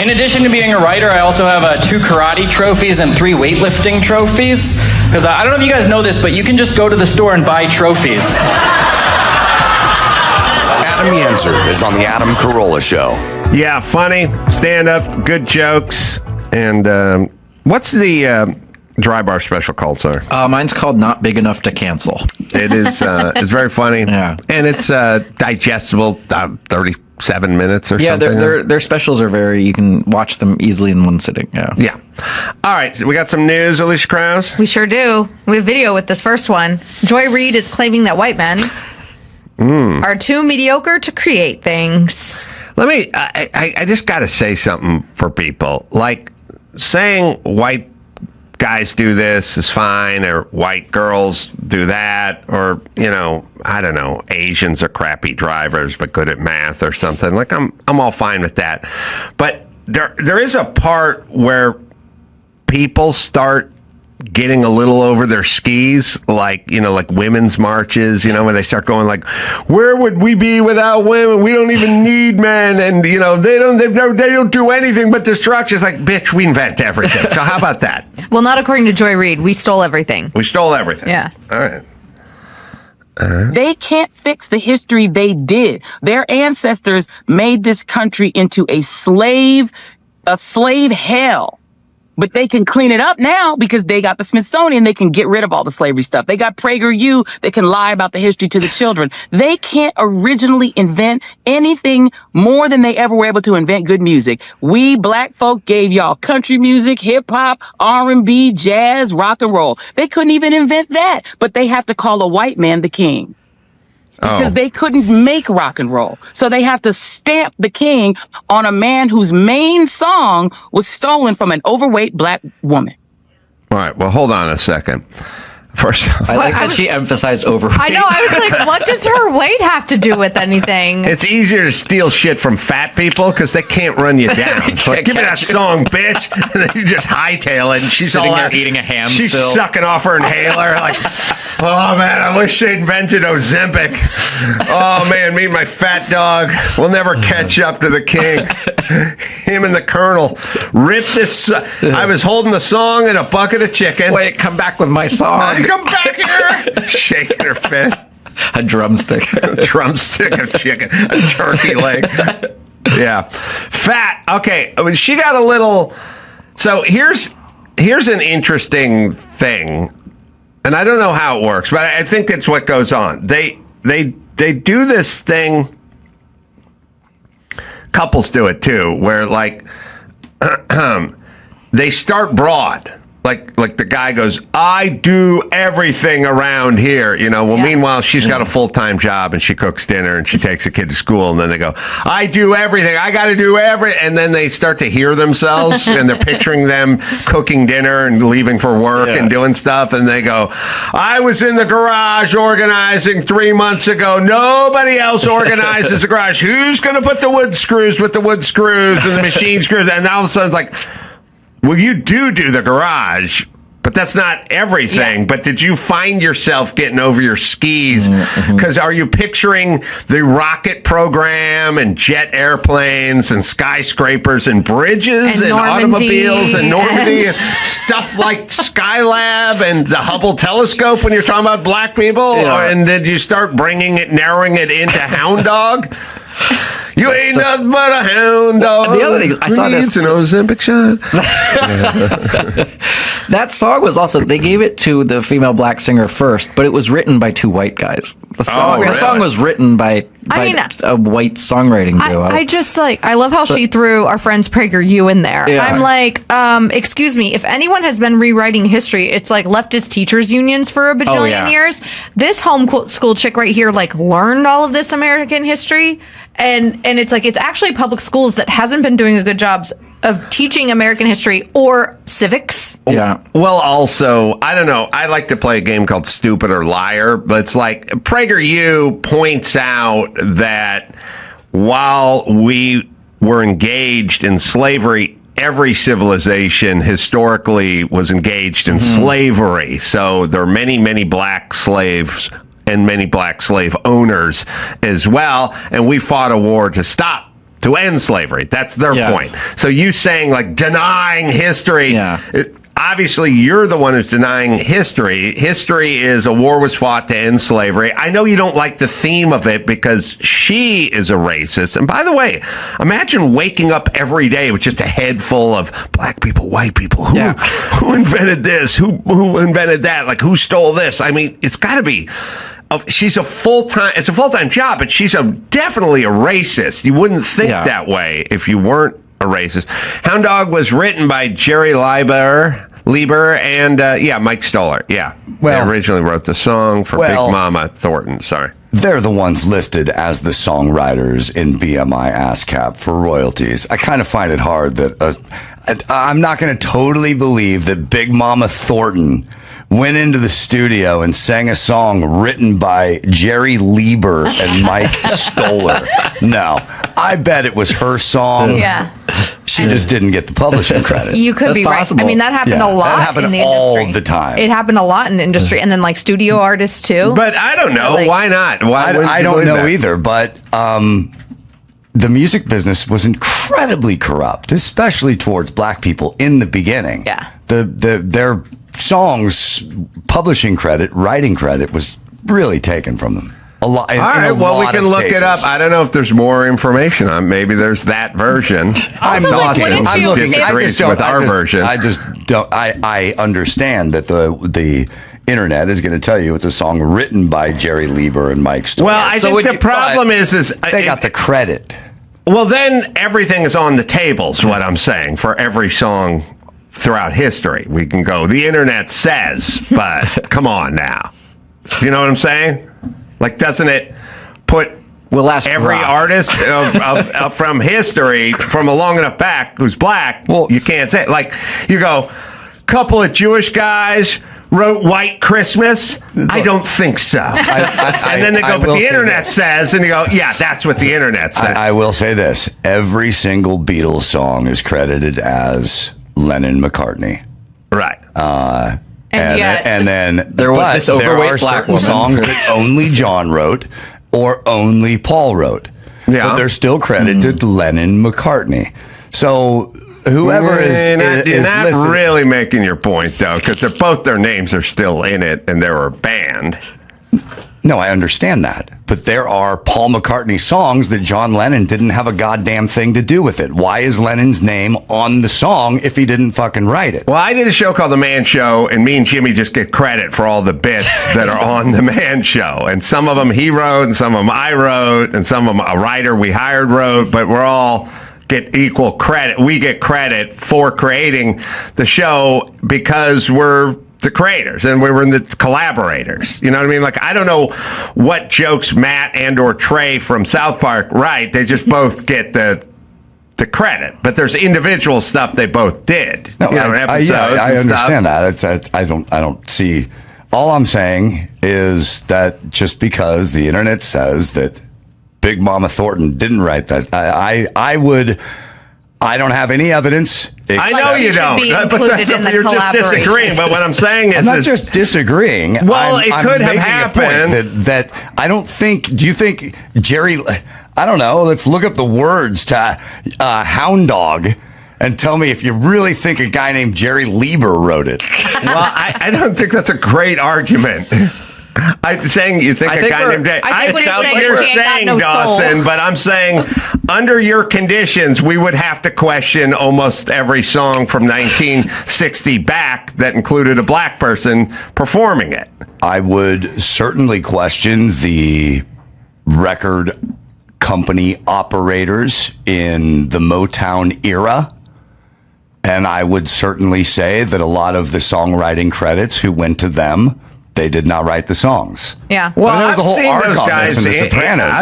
In addition to being a writer, I also have 2 karate trophies and 3 weightlifting trophies. Because I don't know if you guys know this, but you can just go to the store and buy trophies. Adam Yenser is on the Adam Carolla Show. Yeah, funny, stand-up, good jokes. And what's the dry bar special called, sir? Mine's called Not Big Enough to Cancel. It is. It's very funny. Yeah. And it's digestible, 37 minutes or something. Yeah, their specials are you can watch them easily in one sitting. Yeah. Yeah. All right, so we got some news, Alicia Krause? We sure do. We have video with this first one. Joy Reid is claiming that white men are too mediocre to create things. I just got to say something for people. Like, saying white guys do this is fine, or white girls do that, or, I don't know, Asians are crappy drivers but good at math or something. Like, I'm all fine with that. But there is a part where people start getting a little over their skis, like women's marches, where they start going like, where would we be without women? We don't even need men. And, they don't do anything but destruction. It's like, bitch, we invent everything. So how about that? Well, not according to Joy Reid. We stole everything. We stole everything. Yeah. All right. They can't fix the history they did. Their ancestors made this country into a slave hell. But they can clean it up now because they got the Smithsonian. They can get rid of all the slavery stuff. They got PragerU. They can lie about the history to the children. They can't originally invent anything more than they ever were able to invent good music. We black folk gave y'all country music, hip hop, R&B, jazz, rock and roll. They couldn't even invent that, but they have to call a white man the king. Because they couldn't make rock and roll. So they have to stamp the king on a man whose main song was stolen from an overweight black woman. All right. Well, hold on a second. First, I like that she emphasized overweight. I know. I was like, what does her weight have to do with anything? it's easier to steal shit from fat people because they can't run you down. Like, give me that song, bitch. And then you just hightail it. And she's sitting all there out, eating a ham she's still. sucking off her inhaler. Like, oh, man, I wish they invented Ozempic. Oh, man, me and my fat dog will never catch up to the king. Him and the colonel ripped this. I was holding the song and a bucket of chicken. Wait, come back with my song. Come back here! Shaking her fist. A drumstick. A drumstick of chicken. A turkey leg. Yeah. Fat. Okay. She got a little. So here's an interesting thing. And I don't know how it works, but I think it's what goes on. They do this thing. Couples do it too, where like they start broad. Like the guy goes, I do everything around here, Well, meanwhile, she's got a full-time job and she cooks dinner and she takes a kid to school. And then they go, I do everything. I got to do everything. And then they start to hear themselves and they're picturing them cooking dinner and leaving for work and doing stuff. And they go, I was in the garage organizing 3 months ago. Nobody else organizes the garage. Who's going to put the wood screws with the wood screws and the machine screws? And all of a sudden it's like, well, you do the garage, but that's not everything. Yeah. But did you find yourself getting over your skis? Because are you picturing the rocket program and jet airplanes and skyscrapers and bridges and automobiles and Normandy and stuff like Skylab and the Hubble telescope when you're talking about black people? Yeah. And did you start narrowing it into Hound Dog? You ain't nothing but a hound dog. The other thing, I saw this. An Ozempic shot. That song was also, they gave it to the female black singer first, but it was written by 2 white guys. The song was written by a white songwriting duo. I love how she threw our friend's PragerU in there. Yeah. I'm like, excuse me, if anyone has been rewriting history, it's like leftist teachers unions for a bajillion years. This homeschool chick right here, learned all of this American history. And it's like, it's actually public schools that hasn't been doing a good job of teaching American history or civics. Yeah. Well, also, I don't know. I like to play a game called Stupid or Liar, but it's like PragerU points out that while we were engaged in slavery, every civilization historically was engaged in slavery. So there are many, many black slaves and many black slave owners as well. And we fought a war to stop to end slavery. That's their point. So you saying like denying history, obviously you're the one who's denying history. History is a war was fought to end slavery. I know you don't like the theme of it because she is a racist. And by the way, imagine waking up every day with just a head full of black people, white people. Who invented this? Who invented that? Like, who stole this? I mean, it's got to be... It's a full-time job, but she's definitely a racist. You wouldn't think that way if you weren't a racist. Hound Dog was written by Jerry Lieber and Mike Stoller. Yeah. Well, they originally wrote the song for Big Mama Thornton. Sorry. They're the ones listed as the songwriters in BMI ASCAP for royalties. I kind of find it hard that I'm not going to totally believe that Big Mama Thornton went into the studio and sang a song written by Jerry Lieber and Mike Stoller. No, I bet it was her song. Yeah. She just didn't get the publishing credit. You could be possible. Right. I mean, that happened a lot. That happened in the all industry. the time. It happened a lot in the industry, and then like studio artists too. But I don't know. Why not? I don't know either. But the music business was incredibly corrupt, especially towards black people in the beginning. Yeah. Their songs, publishing credit, writing credit was really taken from them. A lot. All right, well, we can look it up. I don't know if there's more information on. Maybe there's that version. I'm looking. I just don't. With our version. I just don't. I understand that the internet is going to tell you it's a song written by Jerry Lieber and Mike Stoller. Well, I think the problem is they got the credit. Well, then everything is on the table, is what I'm saying, for every song throughout history. We can go, the internet says, but come on now. You know what I'm saying? Like, doesn't it put every artist from history, from a long enough back, who's black, you can't say it. Like, you go, couple of Jewish guys wrote White Christmas? I don't think so. And then they go, but the internet says, and you go, yeah, that's what the internet says. I will say this. Every single Beatles song is credited as Lennon-McCartney. Right. And then there was this overweight are black certain woman songs that only John wrote or only Paul wrote. Yeah. But they're still credited to Lennon-McCartney. So whoever is not listed, really making your point, though, because both their names are still in it, and they were a band. No, I understand that. But there are Paul McCartney songs that John Lennon didn't have a goddamn thing to do with it. Why is Lennon's name on the song if he didn't fucking write it? Well, I did a show called The Man Show, and me and Jimmy just get credit for all the bits that are on The Man Show. And some of them he wrote, and some of them I wrote, and some of them a writer we hired wrote, but we're all get equal credit. We get credit for creating the show because we're the creators and we were the collaborators. You know what I mean? Like, I don't know what jokes Matt and or Trey from South Park write. They just both get the credit, but there's individual stuff they both did. No, I understand that. I don't see. All I'm saying is that just because the internet says that Big Mama Thornton didn't write that, I don't have any evidence. I know you don't. You're just disagreeing. But what I'm saying is, I'm not just disagreeing. Well, it could have happened. That I don't think. Do you think Jerry? I don't know. Let's look up the words to Hound Dog and tell me if you really think a guy named Jerry Lieber wrote it. Well, I don't think that's a great argument. I'm saying you think a guy named Jerry. It sounds like you're saying, Dawson, but I'm saying under your conditions, we would have to question almost every song from 1960 back that included a black person performing it. I would certainly question the record company operators in the Motown era. And I would certainly say that a lot of the songwriting credits who went to them, they did not write the songs. Yeah. Well, there was a whole arc on this in The Sopranos.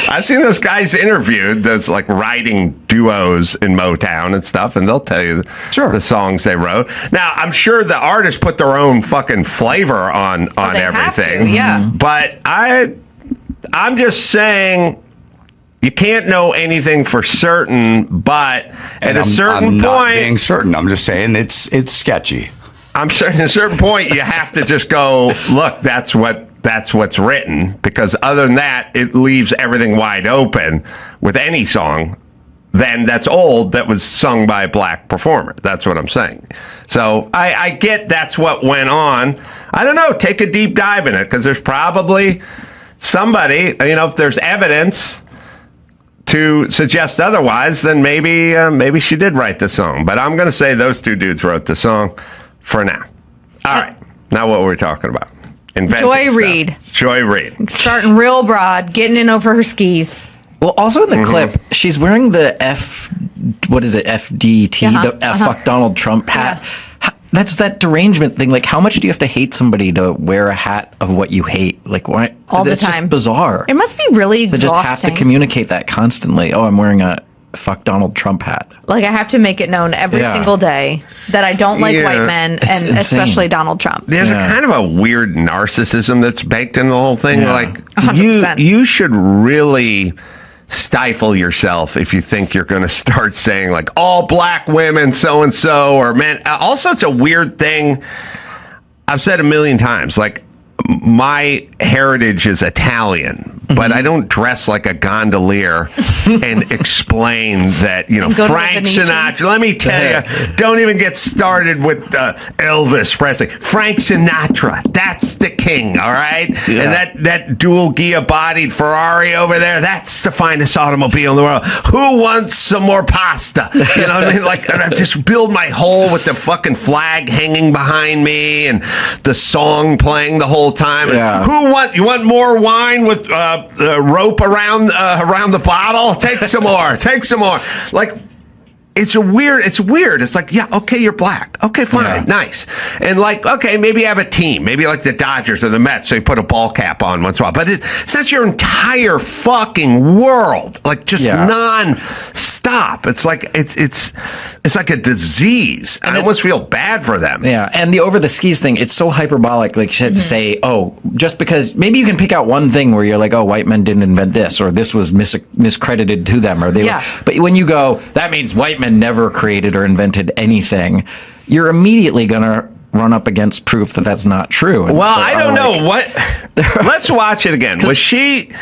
I've seen those guys interviewed, those like writing duos in Motown and stuff, and they'll tell you the songs they wrote. Now, I'm sure the artists put their own fucking flavor on everything. Yeah. But I'm just saying, you can't know anything for certain, but at a certain point, not being certain. I'm just saying it's sketchy. I'm certain at a certain point you have to just go, look, that's what that's what's written, because other than that, it leaves everything wide open with any song then that's old that was sung by a black performer. That's what I'm saying. So I get that's what went on. I don't know. Take a deep dive in it, because there's probably somebody, if there's evidence to suggest otherwise, then maybe she did write the song. But I'm going to say those two dudes wrote the song for now. All right. Now what we're talking about. Joy Reid. Joy Reid. Starting real broad, getting in over her skis. Well, also in the clip, she's wearing the FDT, fuck Donald Trump hat. Yeah. That's that derangement thing. Like, how much do you have to hate somebody to wear a hat of what you hate? Like, why? All the time. It's just bizarre. It must be really exhausting. They just have to communicate that constantly. Oh, I'm wearing a fuck Donald Trump hat. Like, I have to make it known every single day that I don't like white men, and insane. Especially Donald Trump. There's a kind of a weird narcissism that's baked in the whole thing. Yeah. Like, 100%. you should really stifle yourself if you think you're going to start saying, like, all black women so-and-so, or men. Also, it's a weird thing. I've said a million times, like, my heritage is Italian, but I don't dress like a gondolier and explain that, Frank Sinatra. Let me tell you, don't even get started with Elvis Presley. Frank Sinatra, that's the king, all right? Yeah. And that dual Ghia-bodied Ferrari over there, that's the finest automobile in the world. Who wants some more pasta? You know what I mean? Like, I just build my hole with the fucking flag hanging behind me and the song playing the whole time. Yeah. You want more wine with rope around the bottle? Take some more. Like, it's weird. It's like, yeah, okay, you're black. Okay, fine, nice. And like, okay, maybe you have a team, maybe like the Dodgers or the Mets, so you put a ball cap on once in a while. But it's not your entire fucking world. Like, just non-stop. It's like it's like a disease. And I almost feel bad for them. Yeah, and the over the skis thing, it's so hyperbolic. Like, you had to say, oh, just because maybe you can pick out one thing where you're like, oh, white men didn't invent this, or this was miscredited to them, or they were. But when you go, that means white men never created or invented anything, you're immediately going to run up against proof that that's not true. And well, I don't know what. Let's watch it again. Was she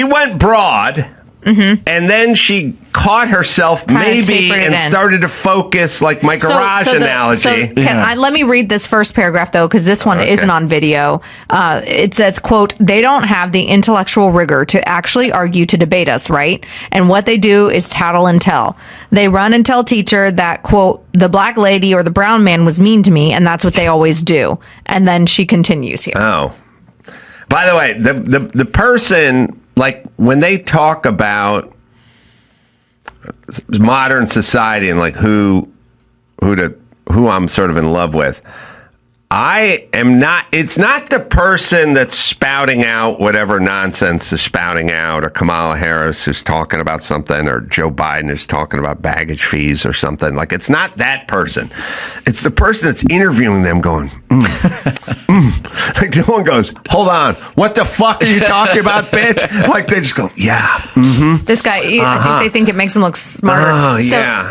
went broad, and then she caught herself maybe and started to focus, like my garage analogy. Let me read this first paragraph, though, because this one isn't on video. It says, quote, "They don't have the intellectual rigor to actually argue to debate us, right? And what they do is tattle and tell. They run and tell teacher that, quote, the black lady or the brown man was mean to me, and that's what they always do." And then she continues here. Oh. By the way, the person, like, when they talk about modern society and like who I'm sort of in love with, it's not the person that's spouting out whatever nonsense is spouting out, or Kamala Harris who's talking about something, or Joe Biden is talking about baggage fees or something. Like, it's not that person. It's the person that's interviewing them going, Like, no one goes, hold on, what the fuck are you talking about, bitch? Like, they just go, yeah. This guy, I think they think it makes him look smarter.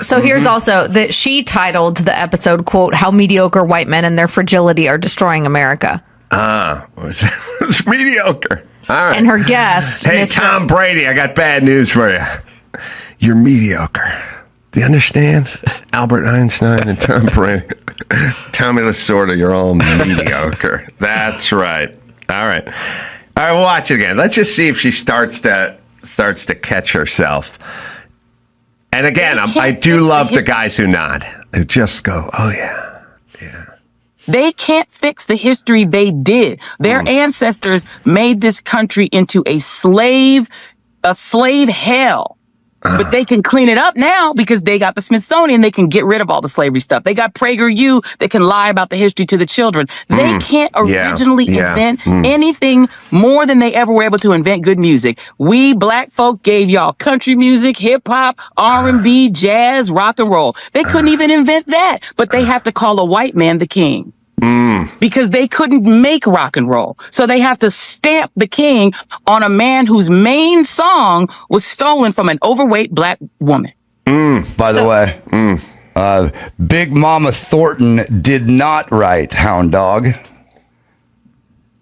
So here's also that she titled the episode, quote, "How mediocre white men and their fragility are destroying America." It's mediocre. All right. And her guest, hey, Tom Brady, I got bad news for you. You're mediocre. Do you understand? Albert Einstein and Tom Brady. Tommy Lasorda, you're all mediocre. That's right. All right, we'll watch it again. Let's just see if she starts to catch herself. And again, I do love the guys who nod. Who just go, oh yeah. They can't fix the history they did. Their ancestors made this country into a slave hell. But they can clean it up now because they got the Smithsonian. They can get rid of all the slavery stuff. They got PragerU. They can lie about the history to the children. They can't originally invent anything more than they ever were able to invent good music. We black folk gave y'all country music, hip hop, R&B, jazz, rock and roll. They couldn't even invent that, but they have to call a white man the king. Because they couldn't make rock and roll. So they have to stamp the king on a man whose main song was stolen from an overweight black woman. By the way, Big Mama Thornton did not write Hound Dog.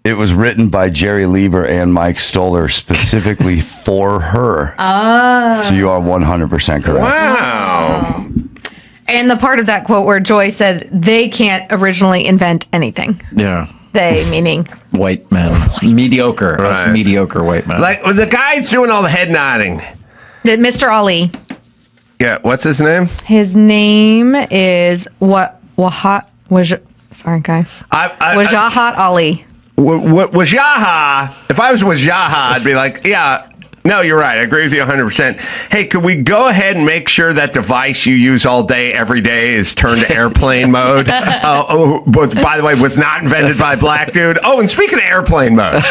It was written by Jerry Lieber and Mike Stoller specifically for her. Oh. So you are 100% correct. Wow. And the part of that quote where Joy said they can't originally invent anything. Yeah. They, meaning white men. Mediocre. Us Right. mediocre white men. Like the guy's doing all the head nodding. Mr. Ali. Yeah, what's his name? His name is sorry guys. Wajahat Ali. Wajaha. If I was Wajaha, I'd be like, yeah. No, you're right. I agree with you 100%. Hey, could we go ahead and make sure that device you use all day, every day is turned to airplane mode? But by the way, was not invented by a black dude. Oh, and speaking of airplane mode,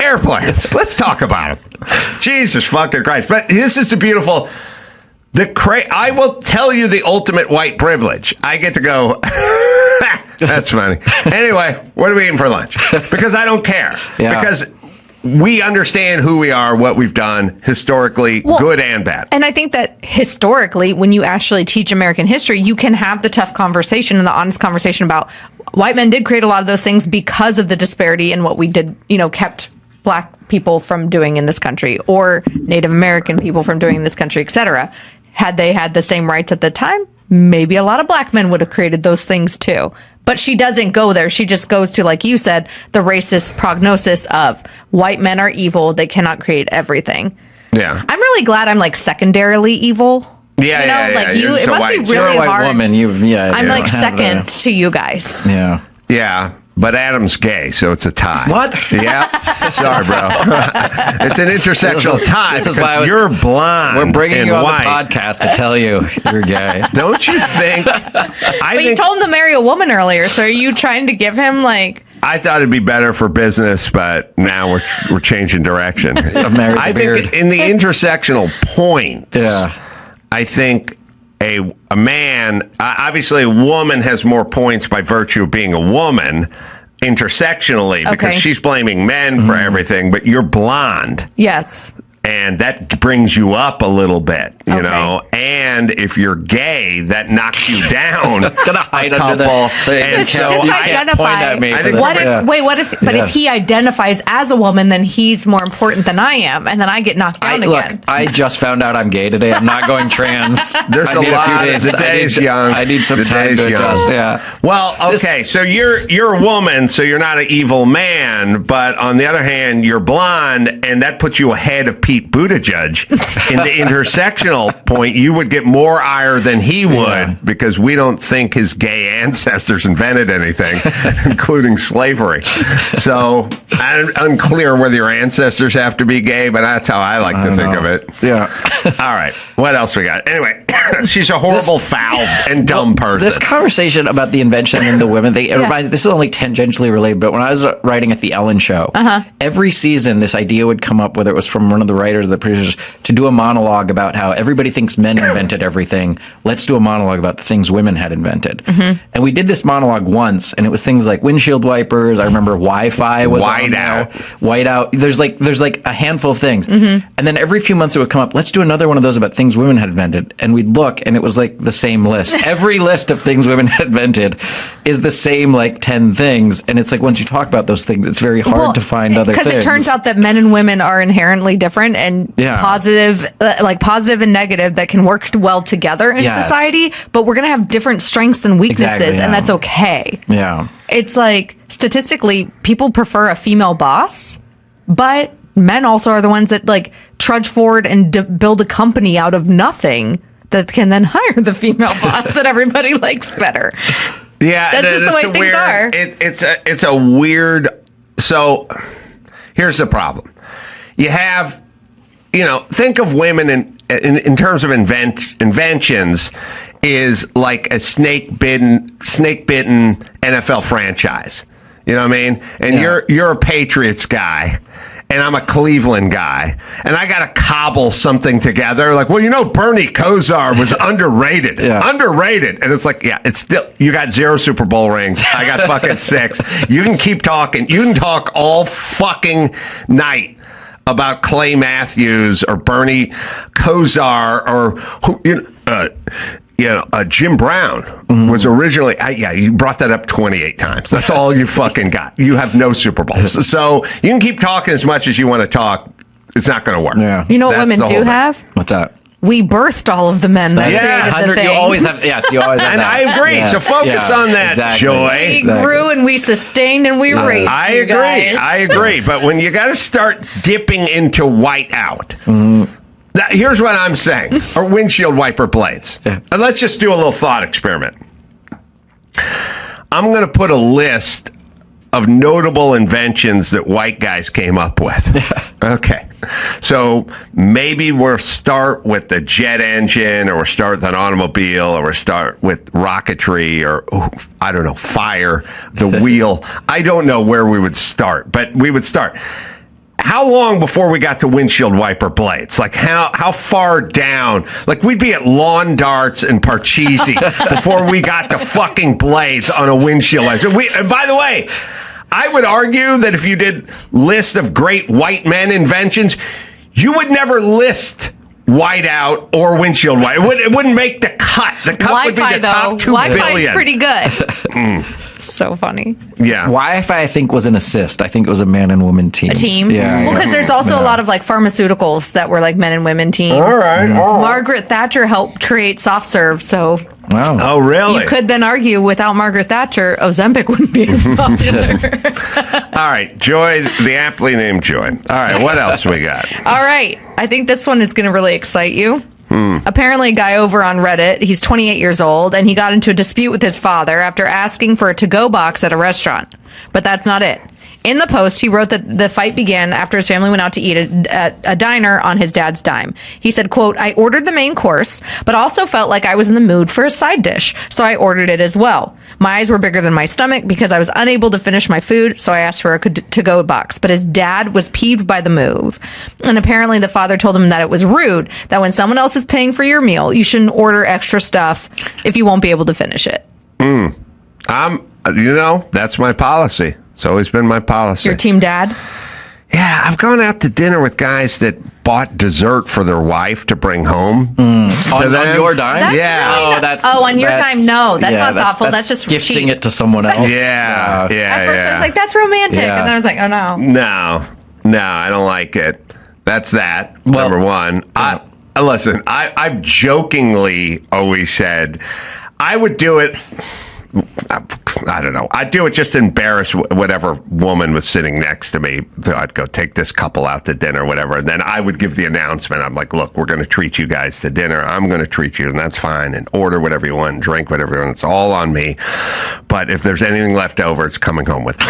airplanes. Let's talk about them. Jesus fucking Christ. But this is the beautiful... I will tell you the ultimate white privilege. I get to go... That's funny. Anyway, what are we eating for lunch? Because I don't care. Yeah. Because... we understand who we are, what we've done historically, good and bad. And I think that historically, when you actually teach American history, you can have the tough conversation and the honest conversation about white men did create a lot of those things because of the disparity in what we did, kept black people from doing in this country or Native American people from doing in this country, etc. Had they had the same rights at the time, maybe a lot of black men would have created those things too. But she doesn't go there. She just goes to, like you said, the racist prognosis of white men are evil. They cannot create everything. Yeah. I'm really glad I'm like secondarily evil. Yeah. Like you, it must be really You're a white hard. woman. I'm like second to you guys. Yeah. Yeah. But Adam's gay, so it's a tie. What? Yeah. Sorry, bro. It's an intersectional tie. This is why you're blonde. We're bringing and you on white. the podcast to tell you you're gay. Don't you think? But you told him to marry a woman earlier, so are you trying to give him like... I thought it'd be better for business, but now we're changing direction. I think in the intersectional point, I think a man, obviously a woman has more points by virtue of being a woman intersectionally because she's blaming men for everything, but you're blonde. Yes. And that brings you up a little bit, you know. And if you're gay, that knocks you down. Gonna hide under the Just identify. Point at me. If he identifies as a woman, then he's more important than I am, and then I get knocked down again. Look, I just found out I'm gay today. I'm not going trans. There's a lot. The day's young. I need some time to adjust. Yeah. Well, okay. So you're a woman, so you're not an evil man. But on the other hand, you're blonde, and that puts you ahead of Pete Buttigieg in the intersectional point. You would get more ire than he would because we don't think his gay ancestors invented anything, including slavery. So I'm unclear whether your ancestors have to be gay, but that's how I like to think of it. Yeah. All right. What else we got? Anyway, she's a horrible, foul, and dumb person. This conversation about the invention and the women thing, this is only tangentially related, but when I was writing at the Ellen Show, every season this idea would come up, whether it was from one of the writers or the producers, to do a monologue about how everybody thinks men invented everything. Let's do a monologue about the things women had invented. And we did this monologue once, and it was things like windshield wipers. I remember Wi-Fi was whiteout. There's like a handful of things. And then every few months it would come up, let's do another one of those about things women had invented. And we'd look, and it was like the same list. Every list of things women had invented is the same like 10 things. And it's like once you talk about those things, it's very hard to find other things. Because it turns out that men and women are inherently different and positive and negative that can work well together in society. But we're going to have different strengths and weaknesses, and that's okay. Yeah. It's like statistically, people prefer a female boss, but men also are the ones that like trudge forward and build a company out of nothing that can then hire the female boss that everybody likes better. Yeah, that's just the way things are. It's a weird. So here's the problem. You have, think of women in terms of inventions is like a snake bitten NFL franchise. You know what I mean? And you're a Patriots guy. And I'm a Cleveland guy, and I got to cobble something together. Like, Bernie Kosar was underrated. Underrated. And it's like, it's still, you got 0 Super Bowl rings. I got fucking 6. You can keep talking. You can talk all fucking night about Clay Matthews or Bernie Kosar or Jim Brown was originally, you brought that up 28 times. That's all you fucking got. You have no Super Bowls. So you can keep talking as much as you want to talk. It's not going to work. Yeah. You know what women do have? What's that? We birthed all of the men that created the thing. You always have, you always have and that. I agree. Yes. So focus on that, exactly. Joy. We grew and we sustained and we raised. I you agree. guys. I agree. But when you got to start dipping into whiteout, here's what I'm saying: or windshield wiper blades. Yeah. And let's just do a little thought experiment. I'm going to put a list of notable inventions that white guys came up with. Okay. So maybe we'll start with the jet engine, or we'll start with an automobile, or we'll start with rocketry, or I don't know, fire, the wheel. I don't know where we would start, but we would start. How long before we got to windshield wiper blades? Like how far down? Like we'd be at lawn darts and Parcheesi before we got to fucking blades on a windshield wiper. And by the way, I would argue that if you did list of great white men inventions, you would never list whiteout or windshield wiper. It wouldn't make the cut. The cut would be the top 2 billion. Wi-Fi's pretty good. So funny. Yeah. Wi-Fi, I think, was an assist. I think it was a man and woman team. A team? Yeah. Well, because there's also a lot of like pharmaceuticals that were like men and women teams. All right. Margaret Thatcher helped create soft serve, so Wow. Oh, really? you could then argue without Margaret Thatcher, Ozempic wouldn't be as popular. All right, Joy, the aptly named Joy. All right, what else we got? All right. I think this one is going to really excite you. Apparently, a guy over on Reddit, he's 28 years old, and he got into a dispute with his father after asking for a to-go box at a restaurant. But that's not it. In the post, he wrote that the fight began after his family went out to eat at a diner on his dad's dime. He said, quote, "I ordered the main course, but also felt like I was in the mood for a side dish, so I ordered it as well. My eyes were bigger than my stomach because I was unable to finish my food, so I asked for a to-go box. But his dad was peeved by the move. And apparently the father told him that it was rude, that when someone else is paying for your meal, you shouldn't order extra stuff if you won't be able to finish it." That's my policy. It's always been my policy. Your team dad? Yeah, I've gone out to dinner with guys that bought dessert for their wife to bring home. On your dime? That's really not- on your time, no. That's not thoughtful. That's just gifting cheap. it to someone else. Yeah. At first I was like, that's romantic. Yeah. And then I was like, oh no. No, I don't like it. That's that, Well, number one. Listen, I've jokingly always said I would do it. I don't know. I'd do it just to embarrass whatever woman was sitting next to me. So I'd go take this couple out to dinner, whatever. And then I would give the announcement. I'm like, look, we're going to treat you guys to dinner. I'm going to treat you, and that's fine. And order whatever you want, and drink whatever you want. It's all on me. But if there's anything left over, it's coming home with me.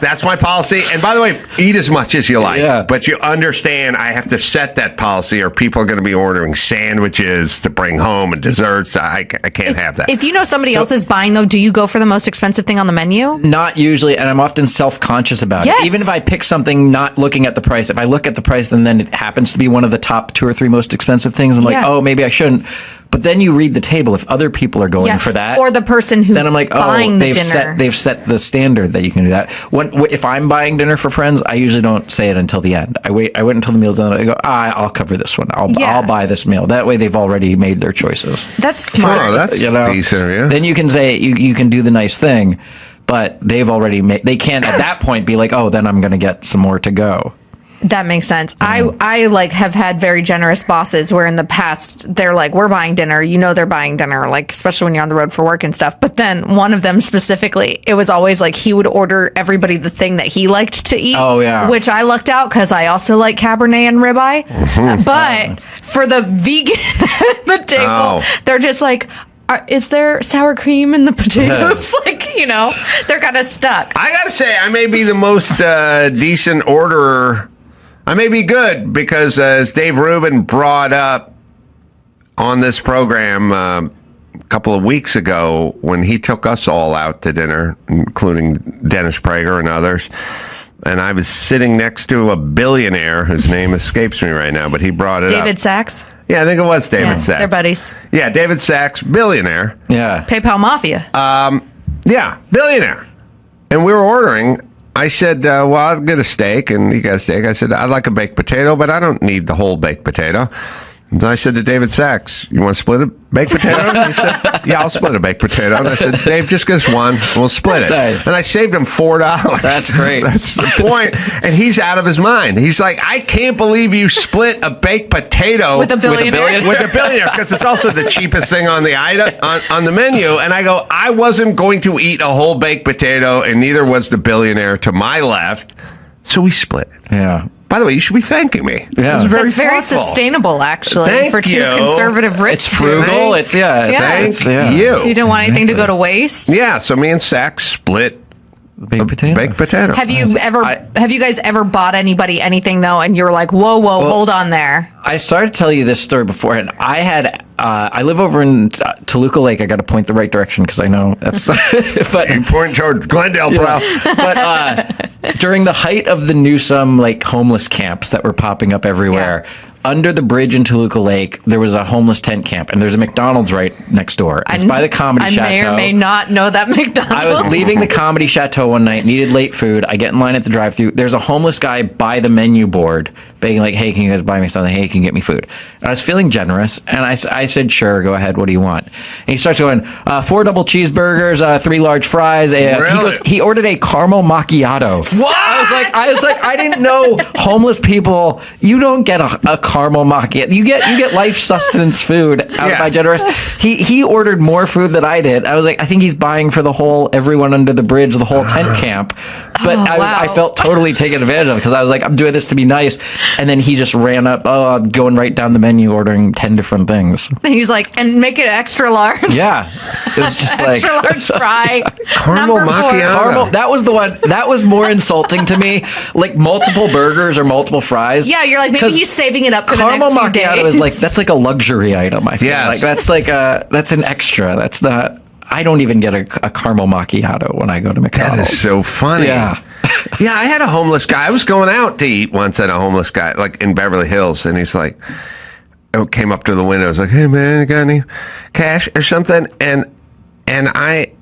That's my policy. And by the way, eat as much as you like. Yeah. But you understand I have to set that policy, or people are going to be ordering sandwiches to bring home and desserts. I can't have that. If you know somebody else is buying, though, do you go for the most expensive thing on the menu? Not usually, and I'm often self-conscious about Yes. it. Even if I pick something not looking at the price, if I look at the price and then it happens to be one of the top 2 or 3 most expensive things, I'm like, Yeah. oh, maybe I shouldn't. But then you read the table. If other people are going for that, or the person who's then I'm like, buying the dinner. they've set the standard that you can do that. If I'm buying dinner for friends, I usually don't say it until the end. I wait until the meal's done. I go, I'll cover this one. I'll buy this meal. That way, they've already made their choices. That's smart. Oh, that's decent of you. Then you can say you can do the nice thing, but they've already made. They can't at that point be like, oh, then I'm going to get some more to go. That makes sense. I like have had very generous bosses where in the past they're like, we're buying dinner. You know, they're buying dinner, like especially when you're on the road for work and stuff. But then one of them specifically, it was always like he would order everybody the thing that he liked to eat. Oh, yeah. Which I lucked out because I also like Cabernet and ribeye. But for the vegan at the table, they're just like, is there sour cream in the potatoes? They're kind of stuck. I gotta say, I may be the most decent orderer. I may be good because, as Dave Rubin brought up on this program a couple of weeks ago when he took us all out to dinner, including Dennis Prager and others, and I was sitting next to a billionaire whose name escapes me right now, but he brought it up. David Sachs? Yeah, I think it was David Sachs. They're buddies. Yeah, David Sachs, billionaire. Yeah. PayPal Mafia. Yeah, billionaire. And we were ordering. I said, well, I'll get a steak, and he got a steak. I said, I'd like a baked potato, but I don't need the whole baked potato. And I said to David Sachs, you want to split a baked potato? And he said, yeah, I'll split a baked potato. And I said, Dave, just give us one. We'll split it. Nice. And I saved him $4. That's great. That's the point. And he's out of his mind. He's like, I can't believe you split a baked potato With a billionaire? With a billionaire, because it's also the cheapest thing on the item, on the menu. And I go, I wasn't going to eat a whole baked potato, and neither was the billionaire to my left. So we split it. Yeah. By the way, you should be thanking me. Yeah. That's That's very thoughtful. sustainable, actually, Thank for two you. conservative rich It's frugal. dudes. Thank You you. don't want anything to go to waste. Yeah, so me and Sachs split Baked potato. baked potato. Have you guys ever bought anybody anything though, and you were like, whoa, hold on there? I started to tell you this story before, and I live over in Toluca Lake. I got to point the right direction because I know that's. But You point toward Glendale, bro. but during the height of the Newsom homeless camps that were popping up everywhere, under the bridge in Toluca Lake, there was a homeless tent camp, and there's a McDonald's right next door. It's by the Comedy Chateau. I may or may not know that McDonald's. I was leaving the Comedy Chateau one night, needed late food. I get in line at the drive-thru. There's a homeless guy by the menu board begging like, hey, can you guys buy me something? Hey, can you get me food? And I was feeling generous, and I said, sure, go ahead. What do you want? And he starts going, 4 double cheeseburgers, 3 large fries. He ordered a caramel macchiato. What? I was like, I didn't know homeless people, you don't get a caramel macchiato. You get life sustenance food out by generous. He ordered more food than I did. I was like, I think he's buying for everyone under the bridge, the whole tent camp. But I felt totally taken advantage of because I was like, I'm doing this to be nice. And then he just ran up, I'm going right down the menu, ordering 10 different things. He's like, and make it extra large. Yeah. It was just like... Extra large fry. Caramel Number 4. macchiato. Caramel, that was the one. That was more insulting to me. Like multiple burgers or multiple fries. Yeah, you're like, maybe he's saving it up for the caramel next few macchiato days. is like, that's like a luxury item. I feel like that's an extra. That's not. I don't even get a caramel macchiato when I go to McDonald's. That is so funny. Yeah. Yeah, I had a homeless guy. I was going out to eat once at a homeless guy, like in Beverly Hills, and he's like, came up to the window. I was like, hey man, you got any cash or something? And I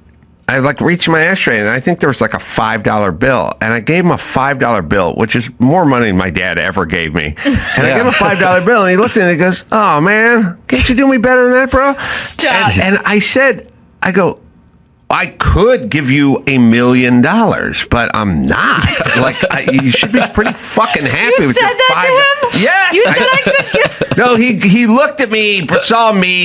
like reached my ashtray, and I think there was like a $5 bill, and I gave him a $5 bill, which is more money than my dad ever gave me. And I gave him a $5 bill, and he looked at it and he goes, oh man, can't you do me better than that, bro? Stop. And I go, I could give you $1 million, but I'm not. You should be pretty fucking happy You with said your that to him? Yes. You said I could give... No, he looked at me,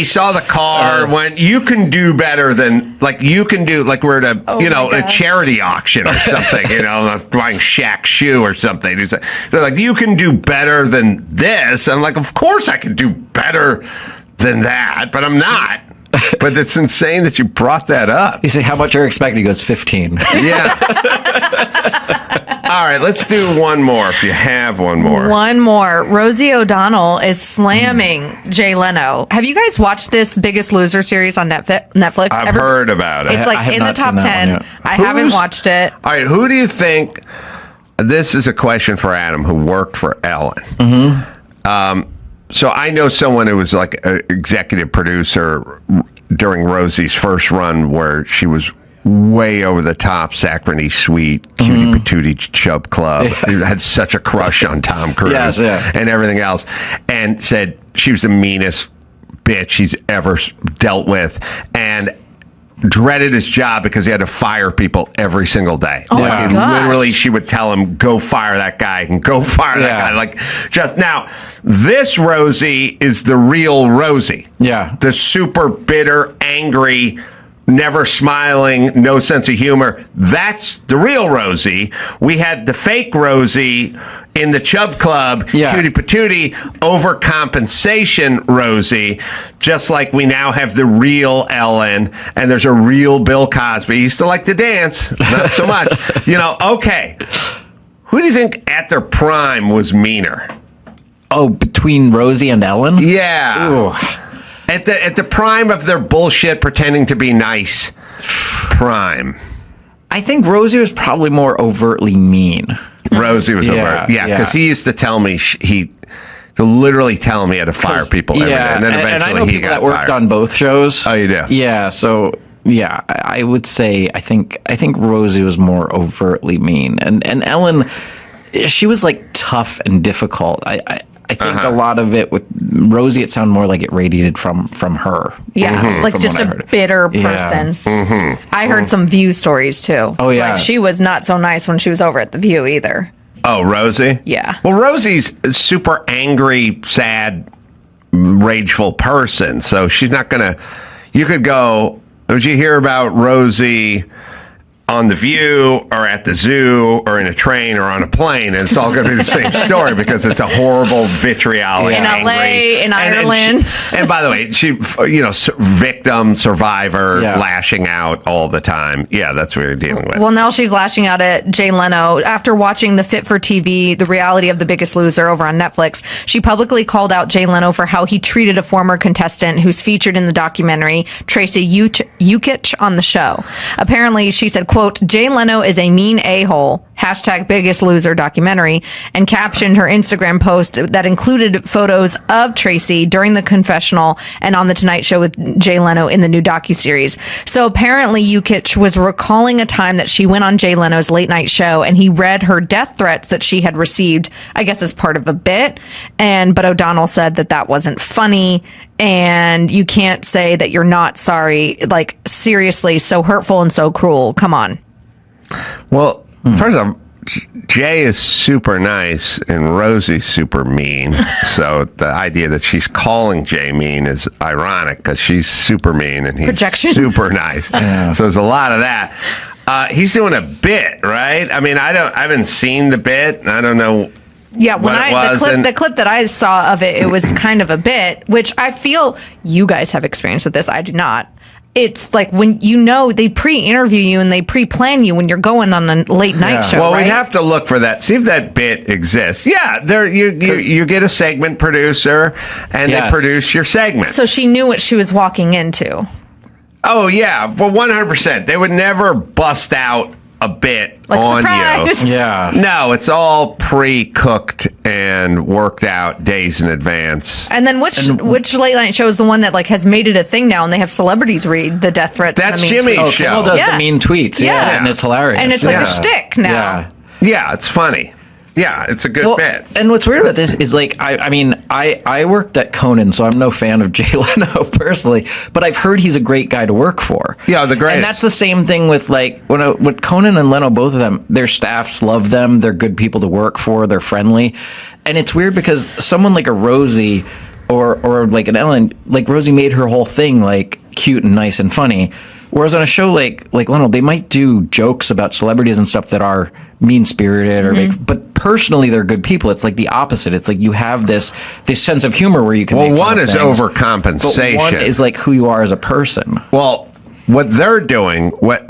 saw the car, went, you can do better than, you can do, we're at a charity auction or something, buying Shaq's shoe or something. He's like, you can do better than this. I'm like, of course I can do better than that, but I'm not. But it's insane that you brought that up. You say, how much are you expecting? He goes, 15. Yeah. All right, let's do one more if you have one more. One more. Rosie O'Donnell is slamming Jay Leno. Have you guys watched this Biggest Loser series on Netflix? I've heard about it. It's I have in the not top seen that 10. one yet. I haven't watched it. All right, who do you think? This is a question for Adam, who worked for Ellen. Mm-hmm. So I know someone who was like an executive producer during Rosie's first run, where she was way over the top, saccharine sweet, cutie patootie chub club. Had such a crush on Tom Cruise and everything else, and said she was the meanest bitch he's ever dealt with, and dreaded his job because he had to fire people every single day. Oh my gosh. Literally, she would tell him, go fire that guy and go fire that guy. Just now, this Rosie is the real Rosie. Yeah. The super bitter, angry, never smiling, no sense of humor. That's the real Rosie. We had the fake Rosie in the Chub Club, cutie patootie, overcompensation Rosie, just like we now have the real Ellen, and there's a real Bill Cosby. He used to like to dance, not so much. Okay. Who do you think at their prime was meaner? Oh, between Rosie and Ellen? Yeah. Ooh. At the prime of their bullshit, pretending to be nice prime. I think Rosie was probably more overtly mean. Rosie was overt. Yeah, because he used to tell me to literally tell me how to fire people every day, and then eventually and I know he people got that worked fired. on both shows. Oh, you do? Yeah, so yeah, I would say I think Rosie was more overtly mean, and Ellen, she was like tough and difficult. I think a lot of it with Rosie, it sounded more like it radiated from her. Yeah, like just a bitter person. I heard some View stories too. Oh, yeah. Like she was not so nice when she was over at the View either. Oh, Rosie? Yeah. Well, Rosie's a super angry, sad, rageful person. So she's not going to... You could go... Did you hear about Rosie on The View or at the zoo or in a train or on a plane? And it's all going to be the same story because it's a horrible vitriolic, in LA, in Ireland. And by the way, she, victim, survivor, lashing out all the time. Yeah, that's what you're dealing with. Well, now she's lashing out at Jay Leno. After watching the Fit for TV, The Reality of the Biggest Loser over on Netflix, she publicly called out Jay Leno for how he treated a former contestant who's featured in the documentary, Tracy Ukich, on the show. Apparently, she said, quote, Jay Leno is a mean a-hole, hashtag Biggest Loser documentary, and captioned her Instagram post that included photos of Tracy during the confessional and on The Tonight Show with Jay Leno in the new docuseries. So apparently Ukich was recalling a time that she went on Jay Leno's late night show and he read her death threats that she had received, I guess as part of a bit. But O'Donnell said that wasn't funny and you can't say that you're not sorry. Like, seriously, so hurtful and so cruel. Come on. Well, first of all, Jay is super nice and Rosie's super mean. So the idea that she's calling Jay mean is ironic because she's super mean and he's super nice. Yeah. So there's a lot of that. He's doing a bit, right? I mean, I haven't seen the bit. I don't know. Yeah, when the clip that I saw of it was kind of a bit, which I feel you guys have experience with this. I do not. It's like when they pre-interview you and they pre-plan you when you're going on a late night show. Well, right? we have to look for that. See if that bit exists. Yeah, there you get a segment producer and they produce your segment. So she knew what she was walking into. Oh yeah, well 100%. They would never bust out a bit like on surprise. you. Yeah. No, it's all pre-cooked and worked out days in advance. And then which late night show is the one that like has made it a thing now and they have celebrities read the death threats? That's and the mean Jimmy's tweets. show. Phil does the mean tweets. Yeah. And it's hilarious. And it's like a shtick now. Yeah, it's funny. Yeah, it's a good bit. And what's weird about this is like, I worked at Conan, so I'm no fan of Jay Leno personally, but I've heard he's a great guy to work for. Yeah, the greatest. And that's the same thing with like, when Conan and Leno, both of them, their staffs love them. They're good people to work for. They're friendly. And it's weird because someone like a Rosie or like an Ellen, like Rosie made her whole thing like cute and nice and funny. Whereas on a show like Leno, they might do jokes about celebrities and stuff that are mean-spirited or but personally they're good people. It's like the opposite. It's like you have this sense of humor where you can make one is things, overcompensation. but one is like who you are as a person. Well, what they're doing, what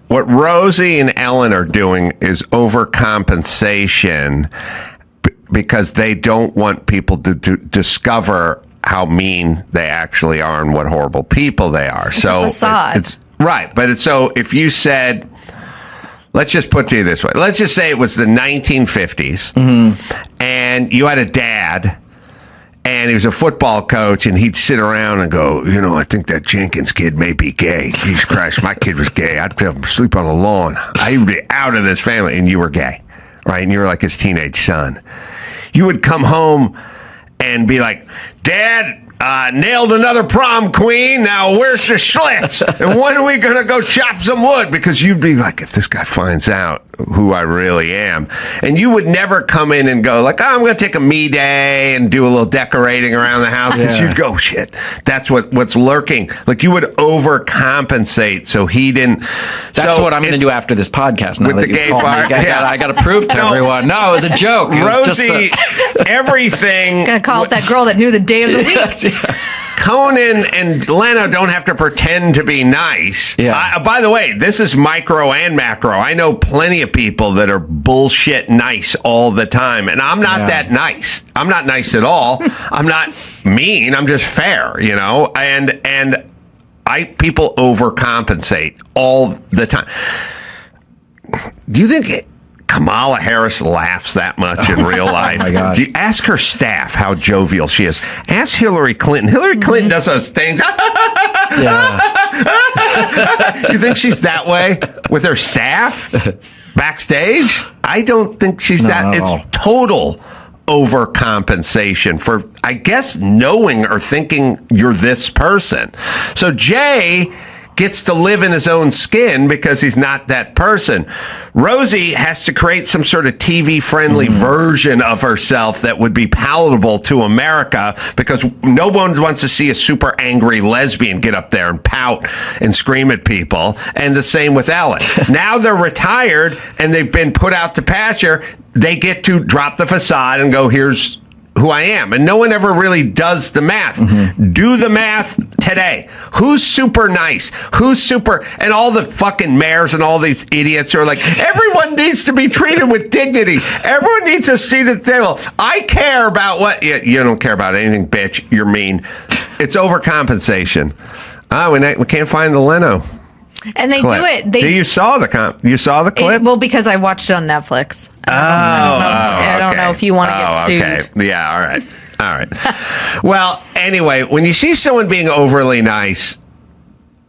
Rosie and Ellen are doing is overcompensation because they don't want people to discover how mean they actually are and what horrible people they are. So it's right. But so if you said, let's just put it to you this way. Let's just say it was the 1950s and you had a dad and he was a football coach and he'd sit around and go, I think that Jenkins kid may be gay. Jesus Christ, my kid was gay. I'd sleep on the lawn. I'd be out of this family. And you were gay, right? And you were like his teenage son. You would come home and be like, Dad, nailed another prom queen. Now where's the Schlitz? And when are we going to go chop some wood? Because you'd be like, if this guy finds out who I really am. And you would never come in and go like, I'm going to take a me day and do a little decorating around the house. Because you'd go, shit, that's what's lurking. Like you would overcompensate so he didn't. That's what I'm going to do after this podcast. Now with that the gay part. I got to prove to everyone. No, it was a joke. It Rosie, everything. Gonna call it that girl that knew the day of the week. Conan and Leno don't have to pretend to be nice. Yeah. By the way, this is micro and macro. I know plenty of people that are bullshit nice all the time, and I'm not that nice. I'm not nice at all. I'm not mean. I'm just fair, And people overcompensate all the time. Do you think Kamala Harris laughs that much in real life? Oh my God. Do you ask her staff how jovial she is? Ask Hillary Clinton. Hillary Clinton does those things. You think she's that way with her staff backstage? I don't think she's that. It's total overcompensation for, I guess, knowing or thinking you're this person. So Jay gets to live in his own skin because he's not that person. Rosie has to create some sort of TV-friendly version of herself that would be palatable to America because no one wants to see a super angry lesbian get up there and pout and scream at people. And the same with Ellen. Now they're retired and they've been put out to pasture. They get to drop the facade and go, here's who I am. And no one ever really does the math. Do the math today. Who's super nice? Who's super... And all the fucking mayors and all these idiots are like, everyone needs to be treated with dignity. Everyone needs a seat at the table. I care about what... You don't care about anything, bitch. You're mean. It's overcompensation. We can't find the Leno. And they clip. do it. You saw the clip? Well, because I watched it on Netflix. I don't know if you want to get sued. Okay. Yeah, all right. Well, anyway, when you see someone being overly nice,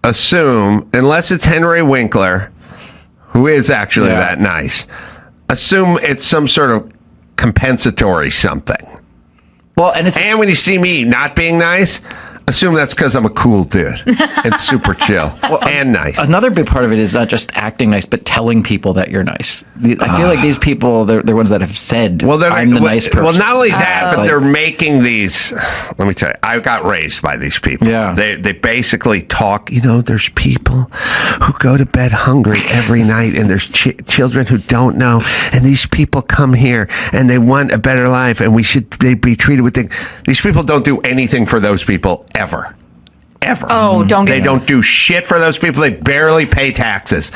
assume, unless it's Henry Winkler, who is actually that nice, assume it's some sort of compensatory something. Well, and when you see me not being nice, assume that's because I'm a cool dude and super chill and nice. Another big part of it is not just acting nice, but telling people that you're nice. I feel like these people, they're ones that have said, I'm the nice person. Well, not only that, but they're making these... Let me tell you, I got raised by these people. Yeah. They basically talk, there's people who go to bed hungry every night, and there's children who don't know, and these people come here, and they want a better life, and they be treated with things. These people don't do anything for those people ever. Oh, They don't do shit for those people. They barely pay taxes.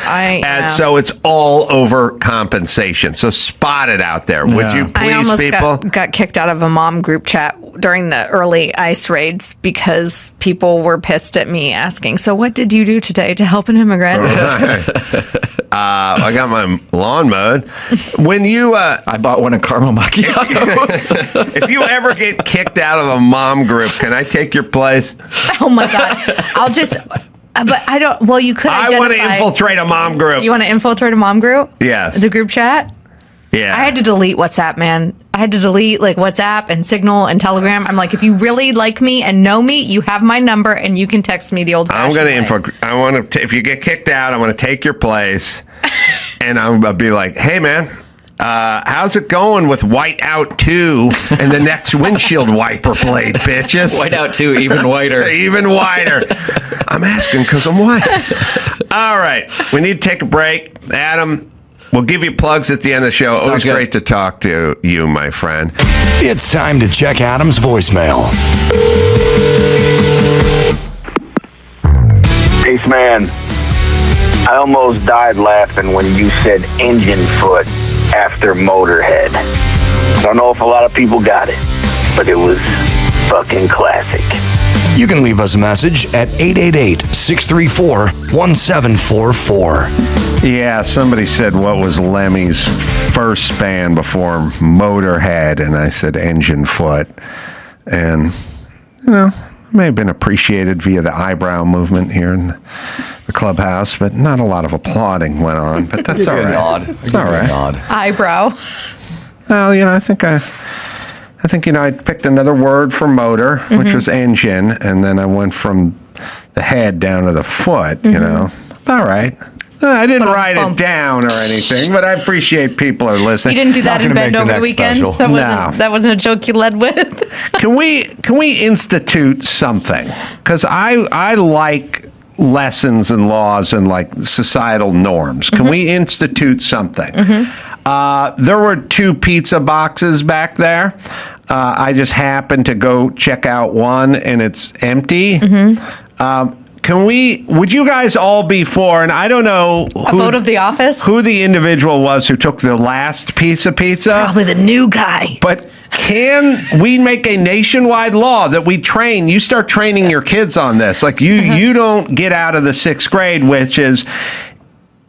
So it's all over compensation. So spot it out there. Would you please, people? I almost got kicked out of a mom group chat during the early ICE raids because people were pissed at me asking, so what did you do today to help an immigrant? I got my lawn mowed. When you... I bought one in caramel macchiato. If you ever get kicked out of a mom group, can I take your place? Oh my God. I'll just... But I don't... Well, you could identify... I want to infiltrate a mom group. You want to infiltrate a mom group? Yes. The group chat? Yeah. I had to delete WhatsApp, man. I had to delete WhatsApp and Signal and Telegram. I'm like, if you really like me and know me, you have my number and you can text me the old-fashioned way. If you get kicked out, I want to take your place, and I'll be like, hey, man, how's it going with Whiteout 2 and the next windshield wiper blade, bitches? Whiteout 2, even whiter. Even whiter. I'm asking because I'm white. All right. We need to take a break. Adam, we'll give you plugs at the end of the show. Sounds Always good. great to talk to you, my friend. It's time to check Adam's voicemail. Peace, man. I almost died laughing when you said engine foot after Motorhead. I don't know if a lot of people got it, but it was fucking classic. You can leave us a message at 888-634-1744. Yeah, somebody said, what was Lemmy's first band before Motorhead? And I said, Engine Foot. And, may have been appreciated via the eyebrow movement here in the clubhouse, but not a lot of applauding went on. But that's all right. It's all right. Eyebrow. Well, I think I picked another word for motor, which was engine, and then I went from the head down to the foot, All right. I didn't write it down or anything, but I appreciate people are listening. You didn't do that in Bend over the weekend? That wasn't a joke you led with? Can we institute something? Because I like lessons and laws and societal norms. Can we institute something? There were 2 pizza boxes back there. I just happened to go check out one, and it's empty. Would you guys all be for, and I don't know A vote of the office? who the individual was who took the last piece of pizza. Probably the new guy. But can we make a nationwide law that we train? You start training your kids on this. You don't get out of the 6th grade, which is,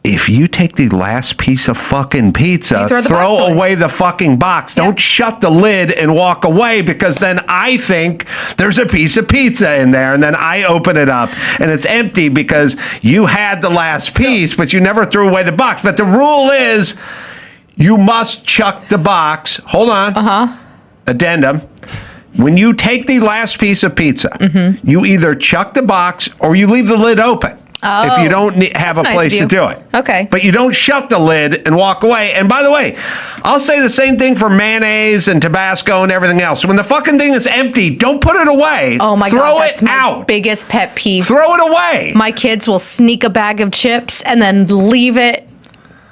if you take the last piece of fucking pizza, throw away the fucking box. Yeah. Don't shut the lid and walk away, because then I think there's a piece of pizza in there, and then I open it up and it's empty because you had the last piece, but you never threw away the box. But the rule is you must chuck the box. Hold on. addendum. When you take the last piece of pizza, you either chuck the box or you leave the lid open. If you don't have a place to do it. Okay. But you don't shut the lid and walk away. And by the way, I'll say the same thing for mayonnaise and Tabasco and everything else. When the fucking thing is empty, don't put it away. Oh my God. Throw That's it my out. biggest pet peeve. Throw it away. My kids will sneak a bag of chips and then leave it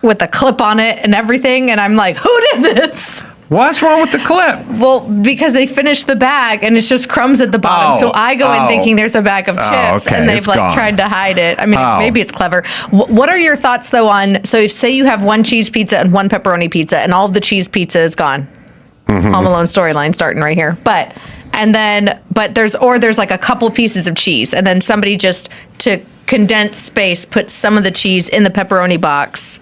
with a clip on it and everything. And I'm like, who did this? What's wrong with the clip? Well, because they finished the bag and it's just crumbs at the bottom. So I go in thinking there's a bag of chips okay, and they've it's gone. tried to hide it. I mean, maybe it's clever. What are your thoughts though on, so say you have one cheese pizza and one pepperoni pizza and all of the cheese pizza is gone. Home Alone storyline starting right here. But there's like a couple pieces of cheese and then somebody just to condense space puts some of the cheese in the pepperoni box.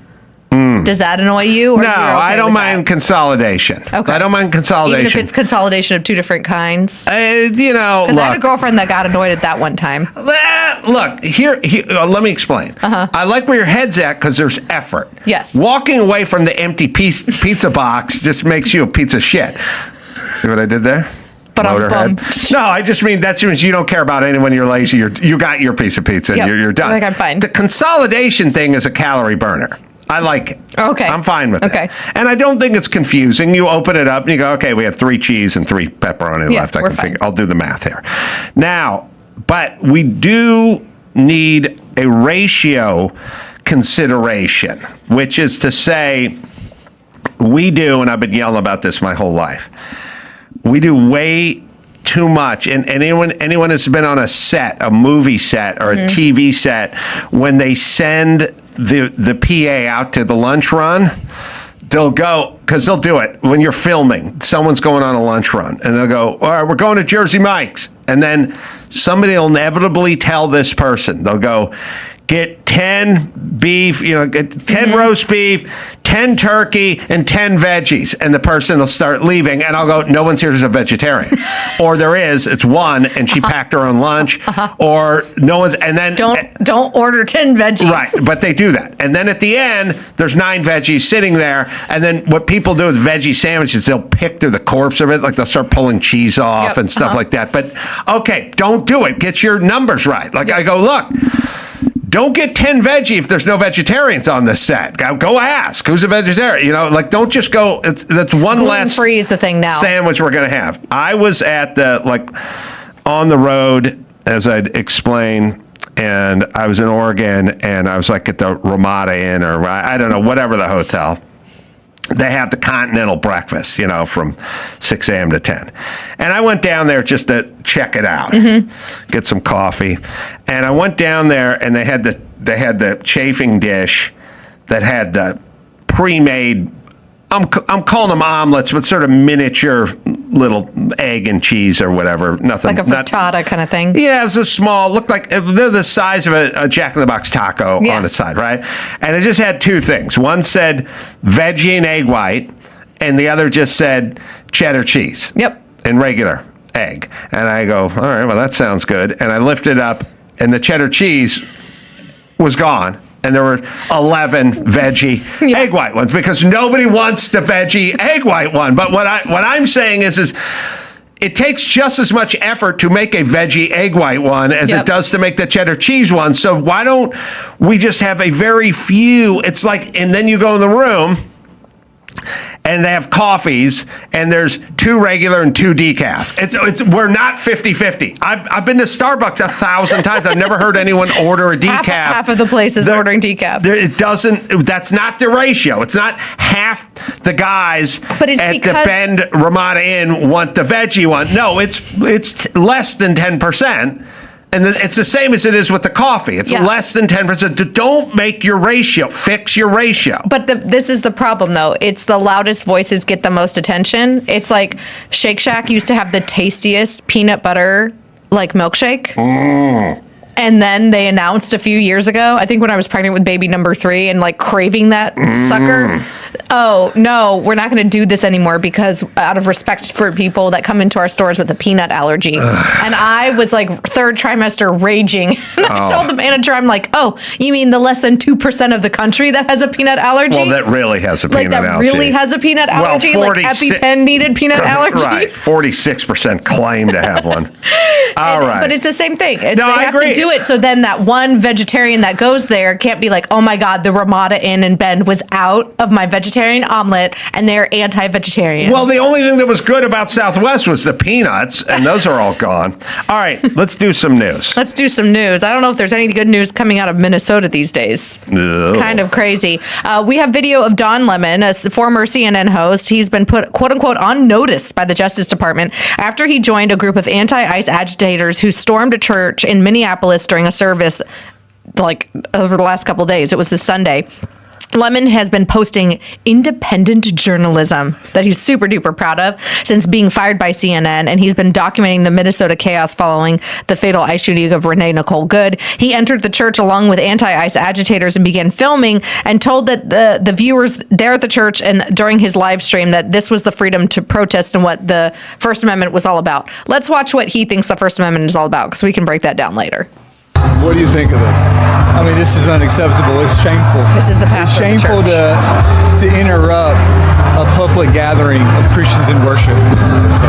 Does that annoy you? Or No, I don't mind consolidation. Okay. I don't mind consolidation. Even if it's consolidation of two different kinds? Look. Because I had a girlfriend that got annoyed at that one time. Look, here let me explain. I like where your head's at because there's effort. Yes. Walking away from the empty pizza box just makes you a piece of shit. See what I did there? But I'm Motorhead. bummed. No, I just mean that means you don't care about anyone. You're lazy. You got your piece of pizza. Yep. And you're done. I think I'm fine. The consolidation thing is a calorie burner. I like it. Okay. I'm fine with Okay. it. And I don't think it's confusing. You open it up and you go, okay, we have 3 cheese and 3 pepperoni left. we're fine. I'll do the math here. Now, but we do need a ratio consideration, which is to say, we do, and I've been yelling about this my whole life, we do way too much. And anyone that's been on a set, a movie set or a TV set, when they send the PA out to the lunch run, they'll go, because they'll do it when you're filming. Someone's going on a lunch run, and they'll go, all right, we're going to Jersey Mike's. And then somebody will inevitably tell this person, they'll go, get 10 beef, get 10 roast beef, 10 turkey, and 10 veggies. And the person will start leaving, and I'll go, no one's here who's a vegetarian. Or there is, it's one, and she packed her own lunch. Or no one's, and then... Don't order 10 veggies. Right, but they do that. And then at the end, there's 9 veggies sitting there, and then what people do with veggie sandwiches, they'll pick through the corpse of it, like they'll start pulling cheese off and stuff like that. But, okay, don't do it. Get your numbers right. Like, I go, look... Don't get 10 veggie if there's no vegetarians on this set. Go ask who's a vegetarian. Don't just go. That's one less gluten-free is the thing now. Sandwich we're gonna have. I was at on the road, as I'd explain, and I was in Oregon, and I was at the Ramada Inn or I don't know, whatever the hotel. They have the continental breakfast, from 6 a.m. to 10. And I went down there just to check it out, get some coffee. And I went down there, and they had the chafing dish that had the pre-made, I'm calling them omelets, but sort of miniature little egg and cheese or whatever. Nothing. Like a frittata kind of thing. Yeah, it was a small, looked like they're the size of a Jack in the Box taco on the side, right? And it just had 2 things. One said veggie and egg white, and the other just said cheddar cheese. Yep. And regular egg. And I go, all right, well, that sounds good. And I lifted up, and the cheddar cheese was gone. And there were 11 veggie egg white ones because nobody wants the veggie egg white one. But what I'm saying is it takes just as much effort to make a veggie egg white one as it does to make the cheddar cheese one. So why don't we just have a very few? It's like, and then you go in the room and they have coffees, and there's 2 regular and 2 decaf. We're not 50-50. I've been to Starbucks 1,000 times. I've never heard anyone order a decaf. Half of the places ordering decaf. It doesn't. That's not the ratio. It's not half the guys at the Bend Ramada Inn want the veggie one. No, it's less than 10%. And it's the same as it is with the coffee. It's less than 10%. Don't make your ratio. Fix your ratio. But this is the problem, though. It's the loudest voices get the most attention. It's like Shake Shack used to have the tastiest peanut butter milkshake. And then they announced a few years ago, I think when I was pregnant with baby number 3 and craving that sucker, oh, no, we're not going to do this anymore because out of respect for people that come into our stores with a peanut allergy. And I was like third trimester raging. And I told the manager, I'm like, oh, you mean the less than 2% of the country that has a peanut allergy? Well, that really has a peanut allergy. Like that really has a peanut allergy? Well, like EpiPen needed peanut allergy? Right. 46% claim to have one. All right. But it's the same thing. I they have agree. to do it so then that one vegetarian that goes there can't be like, oh my God, the Ramada Inn in Bend was out of my vegetarian omelet and they're anti-vegetarian. Well, the only thing that was good about Southwest was the peanuts, and those are all gone. All right, let's do some news. Let's do some news. I don't know if there's any good news coming out of Minnesota these days. It's kind of crazy. We have video of Don Lemon, a former CNN host. He's been put, quote unquote, on notice by the Justice Department after he joined a group of anti-ICE agitators who stormed a church in Minneapolis during a service like over the last couple of days. It was this Sunday. Lemon has been posting independent journalism that he's super duper proud of since being fired by CNN, and he's been documenting the Minnesota chaos following the fatal ICE shooting of Renee Nicole Good. He entered the church along with anti-ICE agitators and began filming and told that the viewers there at the church and during his live stream that this was the freedom to protest and what the First Amendment was all about. Let's watch what he thinks the First Amendment is all about because we can break that down later. What do you think of this? I mean, this is unacceptable. It's shameful. This is the pastor It's shameful of the church. to interrupt a public gathering of Christians in worship. So,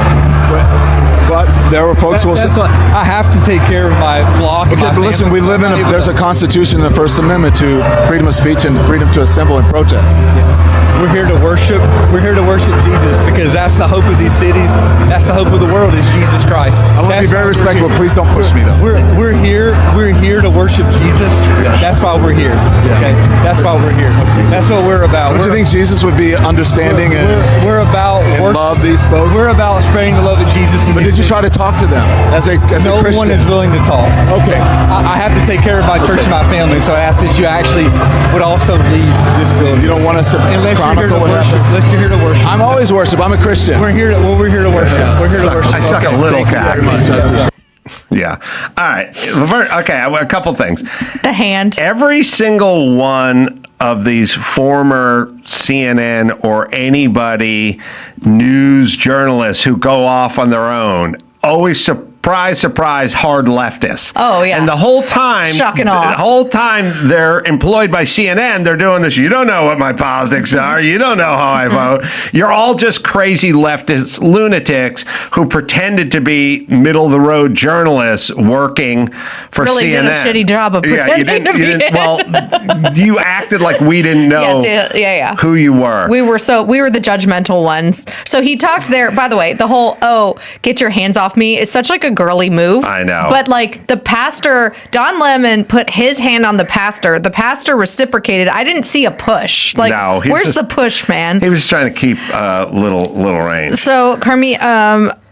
but there were folks who will say, I have to take care of my flock. Okay, but listen, we live in there's a constitution in the First Amendment to freedom of speech and freedom to assemble and protest. We're here to worship. We're here to worship Jesus because that's the hope of these cities. That's the hope of the world is Jesus Christ. I want to be very respectful. Please don't push me though. We're here to worship Jesus. That's why we're here. Okay, that's why we're here. That's what we're about. Don't you think Jesus would be understanding and love these folks? We're about spreading the love of Jesus. But did you try to talk to them as a no Christian? one is willing to talk. Okay, I have to take care of my church and my family, so I asked that you actually would also leave this building. You don't want us to chronicle what happened? Unless you're here to worship. I'm always worship. I'm a Christian. We're here to worship. We're here to worship. I suck a little cat. Yeah. Yeah. All right. Okay. A couple things. The hand. Every single one of these former CNN or anybody news journalists who go off on their own always surprise, hard leftists. Oh, yeah. And the whole time, shock and awe. The whole time they're employed by CNN, they're doing this. You don't know what my politics are. You don't know how I vote. You're all just crazy leftist lunatics who pretended to be middle-of-the-road journalists working for really CNN. Did a shitty job of pretending to be it. Well, you acted like we didn't know who you were. We were the judgmental ones. So he talks there, by the way, the whole, get your hands off me. It's such like a girly move. I know. But like the pastor, Don Lemon put his hand on the pastor reciprocated. I didn't see a push. Like, no, where's the push, man? He was trying to keep little range. So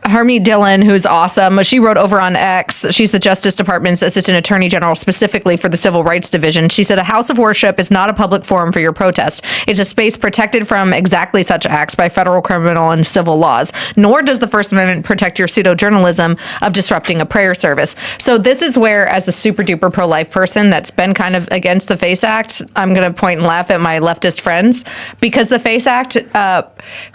Harmeet Dillon, who's awesome, she wrote over on X. She's the Justice Department's Assistant Attorney General specifically for the Civil Rights Division. She said, a house of worship is not a public forum for your protest. It's a space protected from exactly such acts by federal criminal and civil laws. Nor does the First Amendment protect your pseudo-journalism of disrupting a prayer service. So this is where, as a super duper pro-life person that's been kind of against the FACE Act, I'm going to point and laugh at my leftist friends because the FACE Act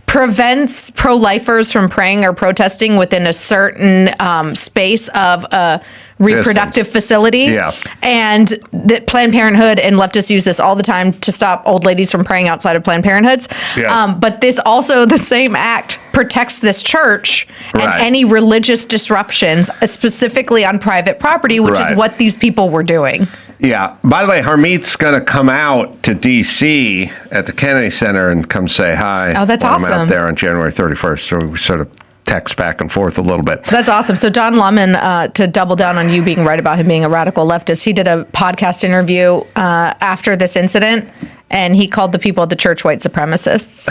prevents pro-lifers from praying or protesting within a certain space of a reproductive facility. Yeah. And that Planned Parenthood and leftists use this all the time to stop old ladies from praying outside of Planned Parenthoods. Yeah. But this also, the same act protects this church and any religious disruptions, specifically on private property, which is what these people were doing. Yeah. By the way, Harmeet's going to come out to D.C. at the Kennedy Center and come say hi. Oh, that's awesome. I'm out there on January 31st, so we sort of text back and forth a little bit. That's awesome. So Don Lemon, to double down on you being right about him being a radical leftist, he did a podcast interview after this incident, and he called the people at the church white supremacists.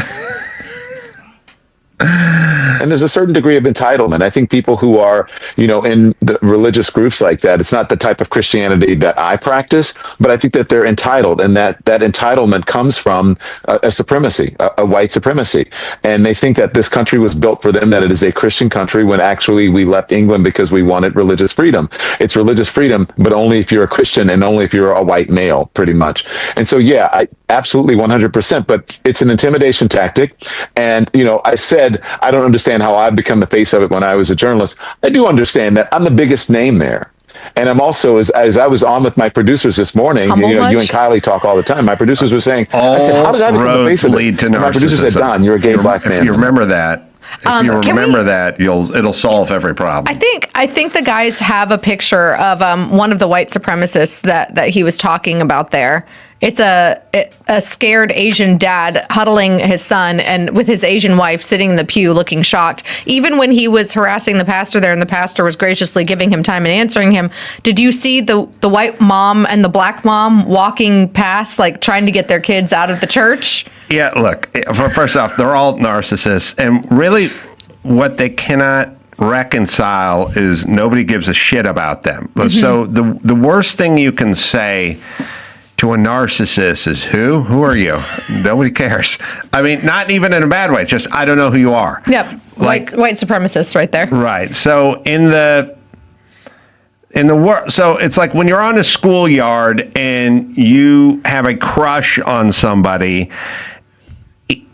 And there's a certain degree of entitlement. I think people who are, in the religious groups like that, it's not the type of Christianity that I practice, but I think that they're entitled, and that entitlement comes from a supremacy, a white supremacy. And they think that this country was built for them, that it is a Christian country, when actually we left England because we wanted religious freedom. It's religious freedom, but only if you're a Christian and only if you're a white male, pretty much. And so, yeah, I absolutely 100%, but it's an intimidation tactic. And, I said, I don't understand how I've become the face of it when I was a journalist. I do understand that I'm the biggest name there. And I'm also, as I was on with my producers this morning, you and Kylie talk all the time. My producers were saying, I said, how did I become the face of it? And my producer said, Don, you're a gay black man. If you remember that, it'll solve every problem. I think the guys have a picture of one of the white supremacists that he was talking about there. It's a scared Asian dad huddling his son and with his Asian wife sitting in the pew looking shocked. Even when he was harassing the pastor there and the pastor was graciously giving him time and answering him, did you see the white mom and the black mom walking past, like trying to get their kids out of the church? Yeah, look, first off, they're all narcissists. And really what they cannot reconcile is nobody gives a shit about them. Mm-hmm. So the worst thing you can say to a narcissist is who are you? Nobody cares. I mean, not even in a bad way, just I don't know who you are. Yep. White supremacists right there. Right. So in the world, so it's like when you're on a schoolyard and you have a crush on somebody,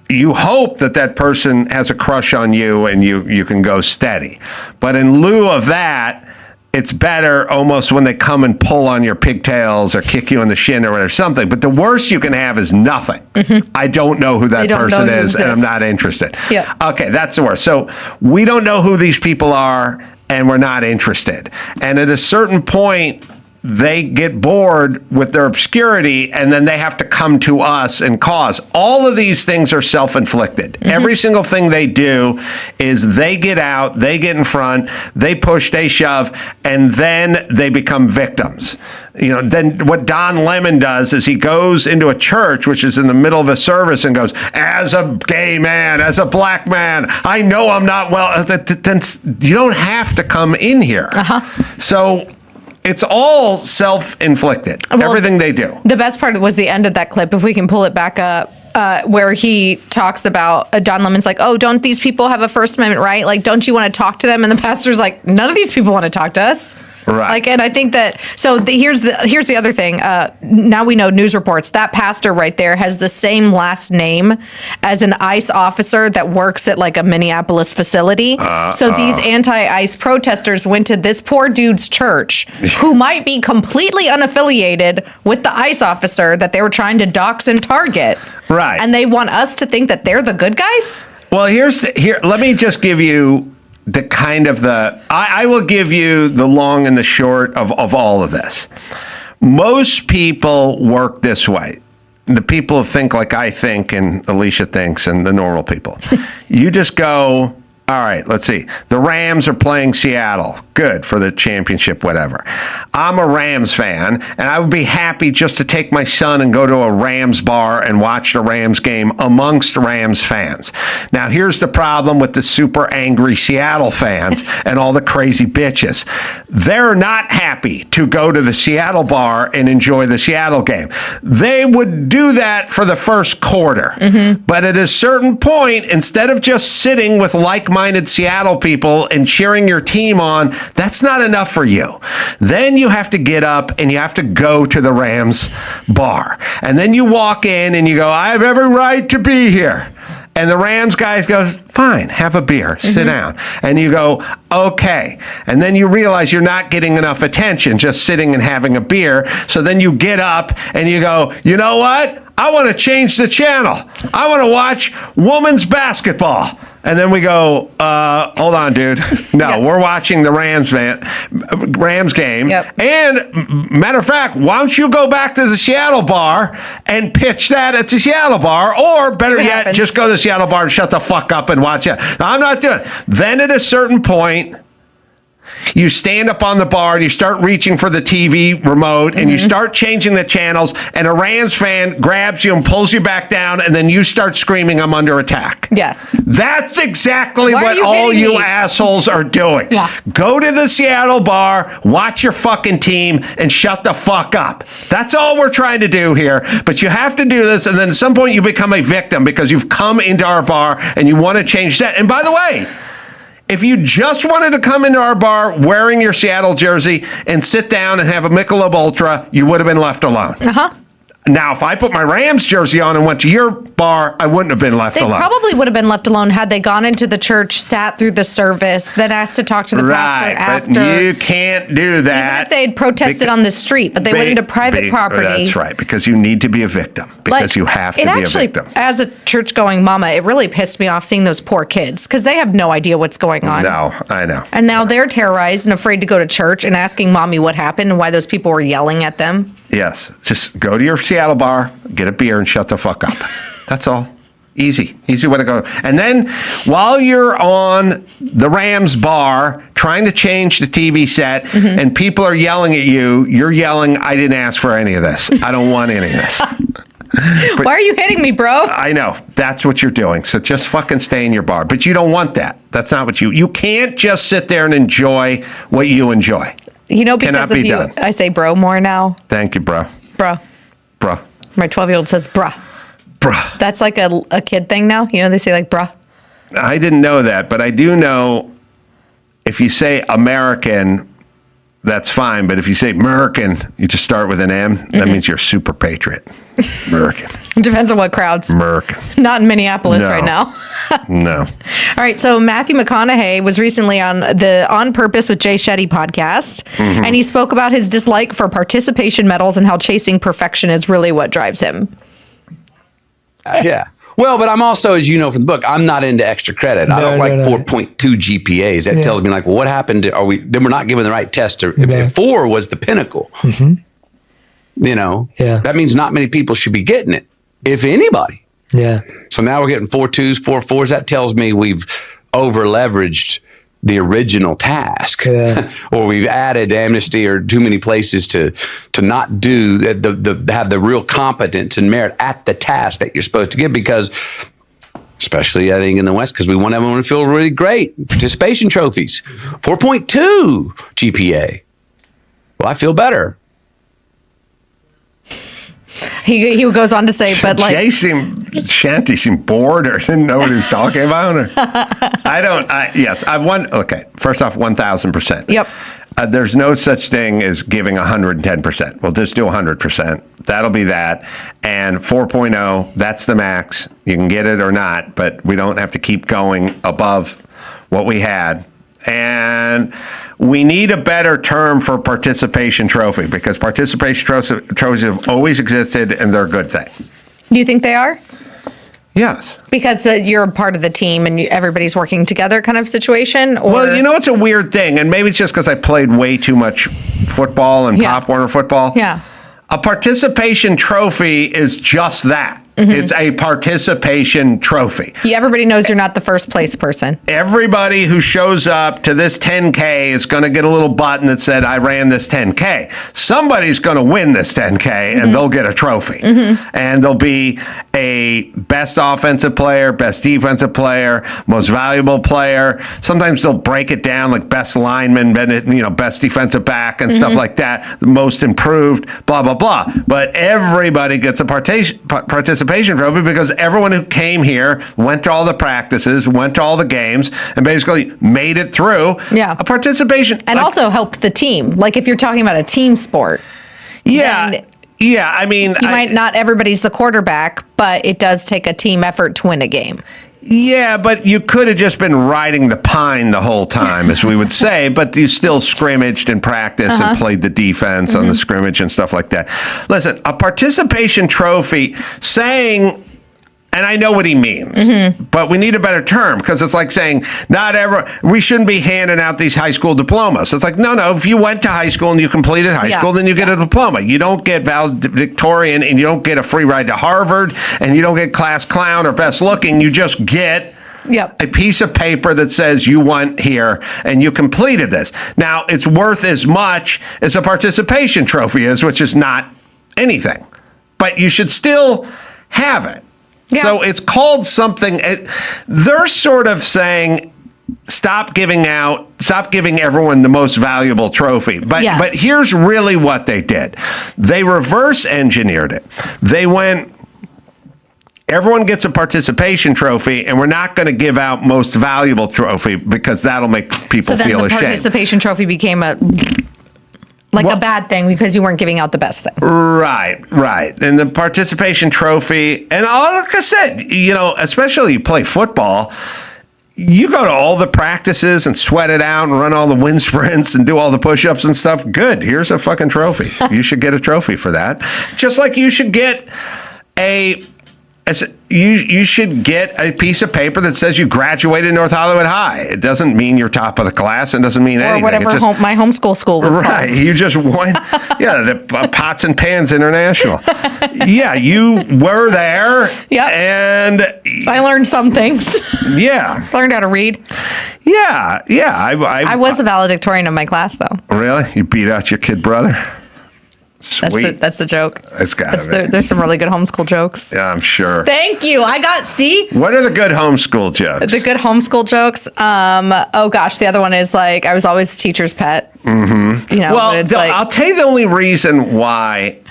you hope that person has a crush on you and you can go steady. But in lieu of that, it's better almost when they come and pull on your pigtails or kick you in the shin or whatever, something. But the worst you can have is nothing. Mm-hmm. I don't know who that person is, and I'm not interested. Yeah. Okay, that's the worst. So we don't know who these people are, and we're not interested. And at a certain point, they get bored with their obscurity, and then they have to come to us and cause. All of these things are self-inflicted. Mm-hmm. Every single thing they do is they get out, they get in front, they push, they shove, and then they become victims. Then what Don Lemon does is he goes into a church, which is in the middle of a service, and goes, as a gay man, as a black man, I know I'm not well. Then you don't have to come in here. Uh-huh. So it's all self-inflicted, everything they do. The best part was the end of that clip, if we can pull it back up, where he talks about, Don Lemon's like, oh, don't these people have a First Amendment right? Like, don't you want to talk to them? And the pastor's like, none of these people want to talk to us. Right. And I think that, here's the other thing. Now we know news reports. That pastor right there has the same last name as an ICE officer that works at like a Minneapolis facility. So these anti-ICE protesters went to this poor dude's church, who might be completely unaffiliated with the ICE officer that they were trying to dox and target. Right. And they want us to think that they're the good guys? Well, let me just give you the kind of I will give you the long and the short of all of this. Most people work this way. The people who think like I think and Alicia thinks and the normal people. You just go, all right, let's see. The Rams are playing Seattle. Good for the championship, whatever. I'm a Rams fan, and I would be happy just to take my son and go to a Rams bar and watch the Rams game amongst Rams fans. Now, here's the problem with the super angry Seattle fans and all the crazy bitches. They're not happy to go to the Seattle bar and enjoy the Seattle game. They would do that for the first quarter. Mm-hmm. But at a certain point, instead of just sitting with like-minded Seattle people and cheering your team on, that's not enough for you. Then you have to get up and you have to go to the Rams bar. And then you walk in and you go, I have every right to be here. And the Rams guys go, fine, have a beer, sit down. And you go, okay. And then you realize you're not getting enough attention just sitting and having a beer. So then you get up and you go, you know what? I want to change the channel. I want to watch women's basketball. And then we go, hold on, dude. No, we're watching the Rams game. Yep. And matter of fact, why don't you go back to the Seattle bar and pitch that at the Seattle bar? Or better yet, just go to the Seattle bar and shut the fuck up and watch it. Now, I'm not doing it. Then at a certain point, you stand up on the bar and you start reaching for the TV remote and you start changing the channels, and a Rams fan grabs you and pulls you back down, and then you start screaming, "I'm under attack." Yes. That's exactly Why are what you all hitting you me? assholes are doing. Yeah. Go to the Seattle bar, watch your fucking team, and shut the fuck up. That's all we're trying to do here. But you have to do this, and then at some point you become a victim because you've come into our bar and you want to change that. And by the way, if you just wanted to come into our bar wearing your Seattle jersey and sit down and have a Michelob Ultra, you would have been left alone. Now, if I put my Rams jersey on and went to your bar, I wouldn't have been left They alone. probably would have been left alone had they gone into the church, sat through the service, then asked to talk to the pastor after. But you can't do that. Even if they had protested on the street, but they went into private property. That's right, because you need to be a victim. Because you have to be a victim. As a church-going mama, it really pissed me off seeing those poor kids because they have no idea what's going on. No, I know. And now they're terrorized and afraid to go to church and asking mommy what happened and why those people were yelling at them. Yes, just go to your Seattle bar, get a beer, and shut the fuck up. That's all. Easy way to go. And then while you're on the Rams bar trying to change the TV set and people are yelling at you, you're yelling, "I didn't ask for any of this. I don't want any of this." But why are you hitting me, bro? I know. That's what you're doing. So just fucking stay in your bar. But you don't want that. That's not what you can't just sit there and enjoy what you enjoy. You know, because Cannot of be you, done. I say bro more now. Thank you, bro. Bro. Bro. My 12-year-old says bruh. Bruh. That's like a kid thing now. You know, they say like bruh. I didn't know that, but I do know if you say American, that's fine. But if you say American, you just start with an M. That means you're a super patriot. American. It depends on what crowds. American. Not in Minneapolis right now. No. All right. So Matthew McConaughey was recently on the On Purpose with Jay Shetty podcast, and he spoke about his dislike for participation medals and how chasing perfection is really what drives him. Yeah. Well, but I'm also, as you know from the book, I'm not into extra credit. I don't like 4.2 GPAs. That tells me like, well, what happened? Then we're not given the right test. If 4 was the pinnacle, you know, that means not many people should be getting it, if anybody. Yeah. So now we're getting 4 2s, 4 4s. That tells me we've over leveraged the original task, or we've added amnesty or too many places to not do have the real competence and merit at the task that you're supposed to give. Because, especially I think in the West, because we want everyone to feel really great. Participation trophies, 4.2 GPA. Well, I feel better. He goes on to say, but like Shanty seemed bored or didn't know what he was talking about. Or, I've won. Okay, first off, 1,000%. Yep. There's no such thing as giving 110%. We'll just do 100%. That'll be that. And 4.0, that's the max. You can get it or not, but we don't have to keep going above what we had. And we need a better term for participation trophy, because participation trophies have always existed and they're a good thing. Do you think they are? Yes. Because you're a part of the team and everybody's working together kind of situation? Or? Well, you know, it's a weird thing, and maybe it's just because I played way too much football and Pop Warner football. Yeah. A participation trophy is just that. It's a participation trophy. Yeah, everybody knows you're not the first place person. Everybody who shows up to this 10K is going to get a little button that said, I ran this 10K. Somebody's going to win this 10K and they'll get a trophy. And there'll be a best offensive player, best defensive player, most valuable player. Sometimes they'll break it down like best lineman, best defensive back and stuff like that. The most improved, blah, blah, blah. But everybody gets a participation trophy because everyone who came here went to all the practices, went to all the games, and basically made it through a participation. And also helped the team. Like if you're talking about a team sport. Yeah. I mean, not everybody's the quarterback, but it does take a team effort to win a game. Yeah, but you could have just been riding the pine the whole time, as we would say, but you still scrimmaged and practiced and played the defense on the scrimmage and stuff like that. Listen, a participation trophy saying, and I know what he means, but we need a better term, because it's like saying we shouldn't be handing out these high school diplomas. It's like, no, if you went to high school and you completed high school, then you get a diploma. You don't get valedictorian, and you don't get a free ride to Harvard, and you don't get class clown or best looking. You just get a piece of paper that says you went here and you completed this. Now, it's worth as much as a participation trophy is, which is not anything. But you should still have it. Yeah. So it's called something. They're sort of saying, stop giving everyone the most valuable trophy. But here's really what they did. They reverse engineered it. They went, everyone gets a participation trophy, and we're not going to give out most valuable trophy because that'll make people feel ashamed. So then the participation trophy became a bad thing because you weren't giving out the best thing. Right. And the participation trophy, and like I said, especially you play football, you go to all the practices and sweat it out and run all the wind sprints and do all the push-ups and stuff. Good. Here's a fucking trophy. You should get a trophy for that. Just like you should get you should get a piece of paper that says you graduated North Hollywood High. It doesn't mean you're top of the class. It doesn't mean anything. Or whatever my homeschool school was right. called. You just won. The Pots and Pans International. Yeah, you were there. Yeah. And I learned some things. Yeah. Learned how to read. Yeah. I was a valedictorian of my class, though. Really? You beat out your kid brother? Sweet. That's the joke. It's got to be. There's some really good homeschool jokes. Yeah, I'm sure. Thank you. What are the good homeschool jokes? The good homeschool jokes. Oh gosh, the other one is like, I was always a teacher's pet. Mm-hmm. I'll tell you the only reason why.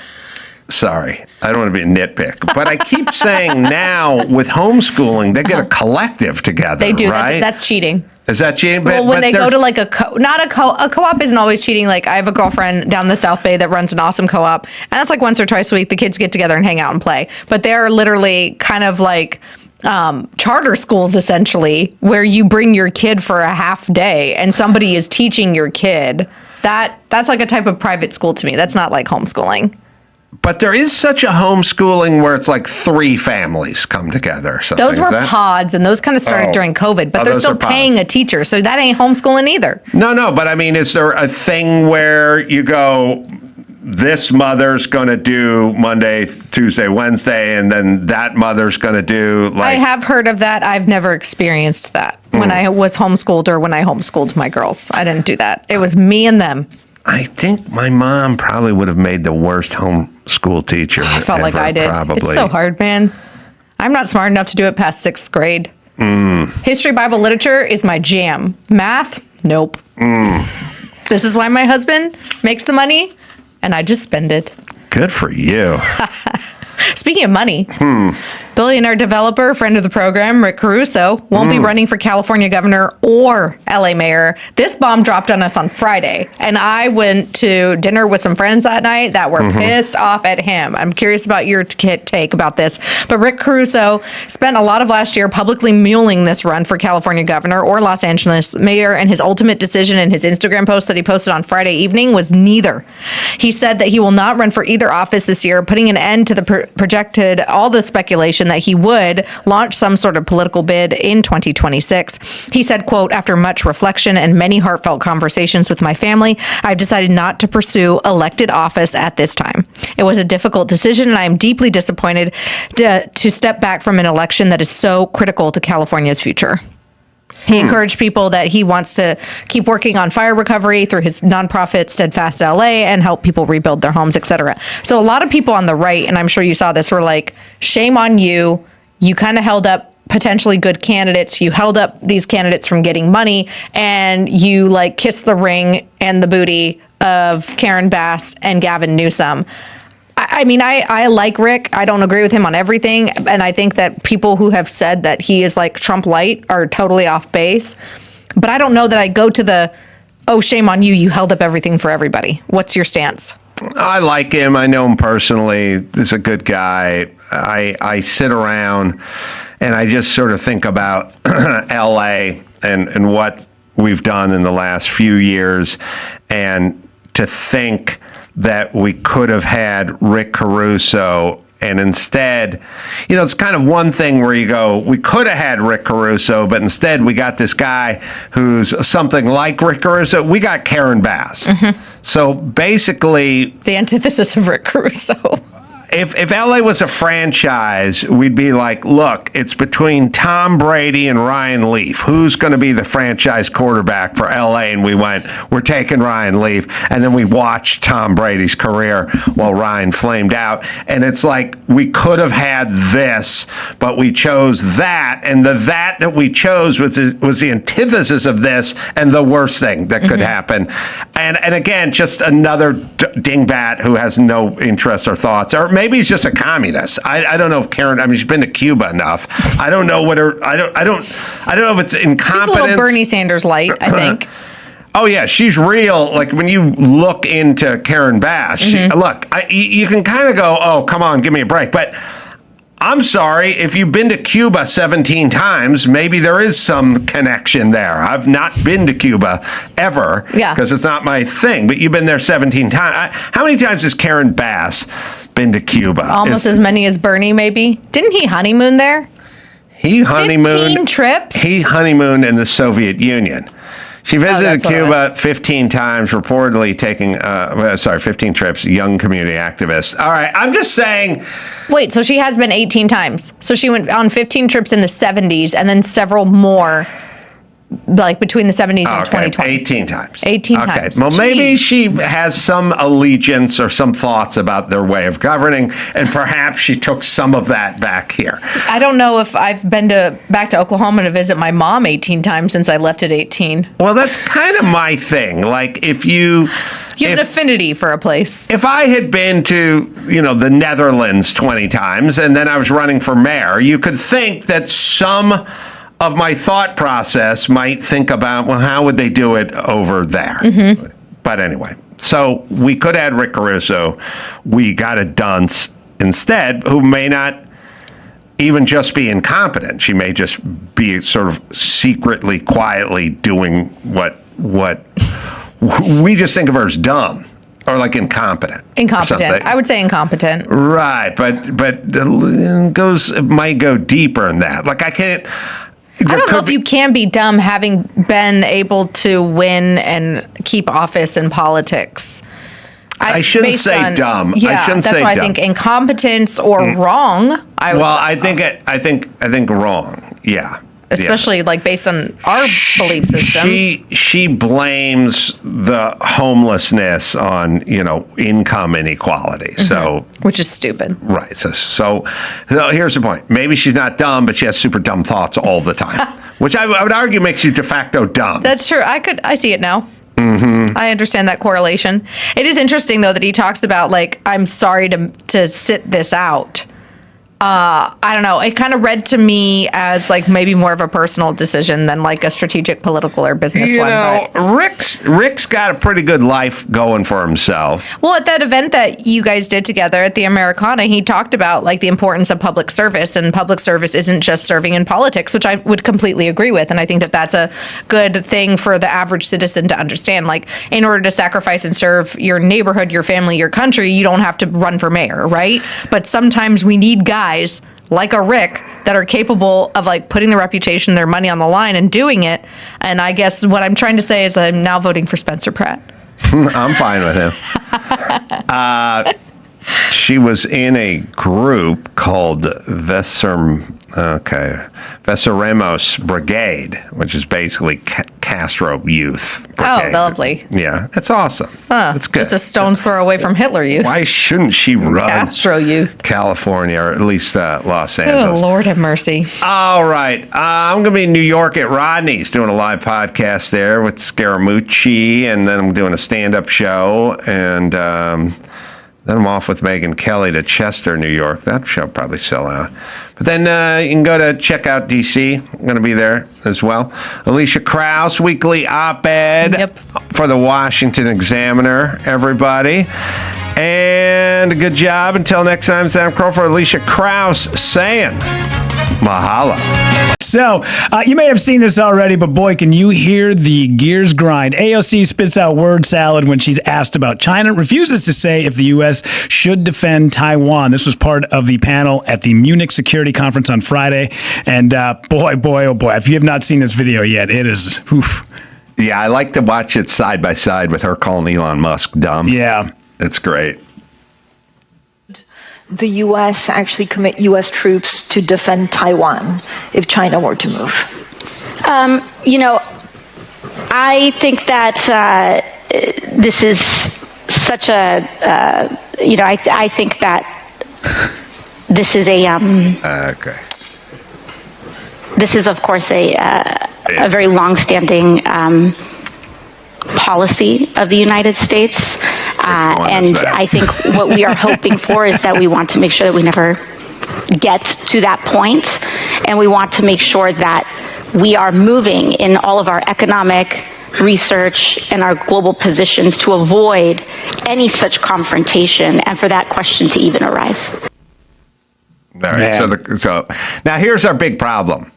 Sorry, I don't want to be a nitpick, but I keep saying now with homeschooling, they get a collective together. They do. Right? That's cheating. Is that cheating? Well, when they go to like a co-op isn't always cheating. Like I have a girlfriend down the South Bay that runs an awesome co-op, and that's like once or twice a week. The kids get together and hang out and play. But they're literally kind of like charter schools essentially, where you bring your kid for a half day and somebody is teaching your kid. That's like a type of private school to me. That's not like homeschooling. But there is such a homeschooling where it's like 3 families come together or something. Those were pods, and those kind of started during COVID, but they're still paying a teacher, so that ain't homeschooling either. No, but I mean, is there a thing where you go, this mother's going to do Monday, Tuesday, Wednesday, and then that mother's going to do like... I have heard of that. I've never experienced that when I was homeschooled or when I homeschooled my girls. I didn't do that. It was me and them. I think my mom probably would have made the worst homeschool teacher. I felt like I did. Probably. It's so hard, man. I'm not smart enough to do it past 6th grade. History, Bible, literature is my jam. Math, nope. This is why my husband makes the money, and I just spend it. Good for you. Speaking of money, billionaire developer, friend of the program, Rick Caruso, won't be running for California governor or LA mayor. This bomb dropped on us on Friday, and I went to dinner with some friends that night that were pissed off at him. I'm curious about your take about this. But Rick Caruso spent a lot of last year publicly muling this run for California governor or Los Angeles mayor, and his ultimate decision in his Instagram post that he posted on Friday evening was neither. He said that he will not run for either office this year, putting an end to the projected all the speculation that he would launch some sort of political bid in 2026. He said, quote, after much reflection and many heartfelt conversations with my family, I've decided not to pursue elected office at this time. It was a difficult decision, and I am deeply disappointed to step back from an election that is so critical to California's future. He encouraged people that he wants to keep working on fire recovery through his nonprofit Steadfast LA and help people rebuild their homes, etc. So a lot of people on the right, and I'm sure you saw this, were like, shame on you. You kind of held up potentially good candidates. You held up these candidates from getting money, and you like kissed the ring and the booty of Karen Bass and Gavin Newsom. I mean, I like Rick. I don't agree with him on everything. And I think that people who have said that he is like Trump light are totally off base. But I don't know that I go to the, oh, shame on you. You held up everything for everybody. What's your stance? I like him. I know him personally. He's a good guy. I sit around and I just sort of think about LA and what we've done in the last few years, and to think that we could have had Rick Caruso, and instead, it's kind of one thing where you go, we could have had Rick Caruso, but instead we got this guy who's something like Rick Caruso. We got Karen Bass. So basically, the antithesis of Rick Caruso. if LA was a franchise, we'd be like, look, it's between Tom Brady and Ryan Leaf. Who's going to be the franchise quarterback for LA? And we went, we're taking Ryan Leaf. And then we watched Tom Brady's career while Ryan flamed out. And it's like, we could have had this, but we chose that. And that we chose was the antithesis of this and the worst thing that could happen. And again, just another dingbat who has no interest or thoughts, or maybe he's just a communist. I don't know if Karen. I mean, she's been to Cuba enough. I don't know what her. I don't know if it's incompetence. She's a little Bernie Sanders light, I think. Oh yeah, she's real. Like when you look into Karen Bass, you can kind of go, oh come on, give me a break, but. I'm sorry, if you've been to Cuba 17 times, maybe there is some connection there. I've not been to Cuba ever because it's not my thing, but you've been there 17 times. How many times has Karen Bass been to Cuba? Almost as many as Bernie, maybe. Didn't he honeymoon there? He honeymooned. 15 trips? He honeymooned in the Soviet Union. She visited Cuba 15 times, reportedly taking, 15 trips, young community activist. All right, I'm just saying. Wait, so she has been 18 times. So she went on 15 trips in the 70s and then several more, like between the 70s and 2020. 18 times. 18 times. Well, maybe she has some allegiance or some thoughts about their way of governing, and perhaps she took some of that back here. I don't know if I've been back to Oklahoma to visit my mom 18 times since I left at 18. Well, that's kind of my thing. Like if you have an affinity for a place. If I had been to, the Netherlands 20 times and then I was running for mayor, you could think that some of my thought process might think about, well, how would they do it over there? Mm-hmm. But anyway, so we could add Rick Caruso. We got a dunce instead who may not even just be incompetent. She may just be sort of secretly, quietly doing what we just think of her as dumb. Or like incompetent. Incompetent. I would say incompetent. Right, but it might go deeper than that. Like I can't. I don't know if you can be dumb having been able to win and keep office in politics. I shouldn't say dumb. Yeah, I shouldn't that's say why dumb. I think incompetence or wrong. I think wrong. Yeah. Especially like based on our belief systems. She blames the homelessness on, income inequality. Mm-hmm. So which is stupid. Right. So here's the point. Maybe she's not dumb, but she has super dumb thoughts all the time. Which I would argue makes you de facto dumb. That's true. I see it now. Mm-hmm. I understand that correlation. It is interesting though that he talks about like, I'm sorry to sit this out. I don't know. It kind of read to me as like maybe more of a personal decision than like a strategic, political, or business one. Rick's got a pretty good life going for himself. Well, at that event that you guys did together at the Americana, he talked about like the importance of public service, and public service isn't just serving in politics, which I would completely agree with. And I think that that's a good thing for the average citizen to understand. Like, in order to sacrifice and serve your neighborhood, your family, your country, you don't have to run for mayor, right? But sometimes we need guys like a Rick that are capable of like putting their reputation, their money on the line and doing it. And I guess what I'm trying to say is I'm now voting for Spencer Pratt. I'm fine with him. She was in a group called Veceremos Brigade, which is basically Castro Youth Brigade. Oh, lovely. Yeah, that's awesome. That's good. Just a stone's throw away from Hitler Youth. Why shouldn't she run Castro Youth? California, or at least Los Angeles. Oh, Lord have mercy. All right. I'm going to be in New York at Rodney's doing a live podcast there with Scaramucci, and then I'm doing a stand-up show, and then I'm off with Megyn Kelly to Chester, New York. That show will probably sell out. But then you can go to check out DC. I'm going to be there as well. Alicia Krause, weekly op-ed for the Washington Examiner, everybody. And good job. Until next time, Sam Crow for Alicia Krause saying mahalo. So, you may have seen this already, but boy, can you hear the gears grind. AOC spits out word salad when she's asked about China, refuses to say if the U.S. should defend Taiwan. This was part of the panel at the Munich Security Conference on Friday. And boy, oh boy, if you have not seen this video yet, it is, oof. Yeah, I like to watch it side by side with her calling Elon Musk dumb. Yeah. It's great. the U.S. actually commit U.S. troops to defend Taiwan if China were to move? You know, I think that this is such a, you know, I think that this is a, Okay. this is, of course, a very long-standing policy of the United States. And I think what we are hoping for is that we want to make sure that we never get to that point, and we want to make sure that we are moving in all of our economic research and our global positions to avoid any such confrontation and for that question to even arise. All right. So now here's our big problem.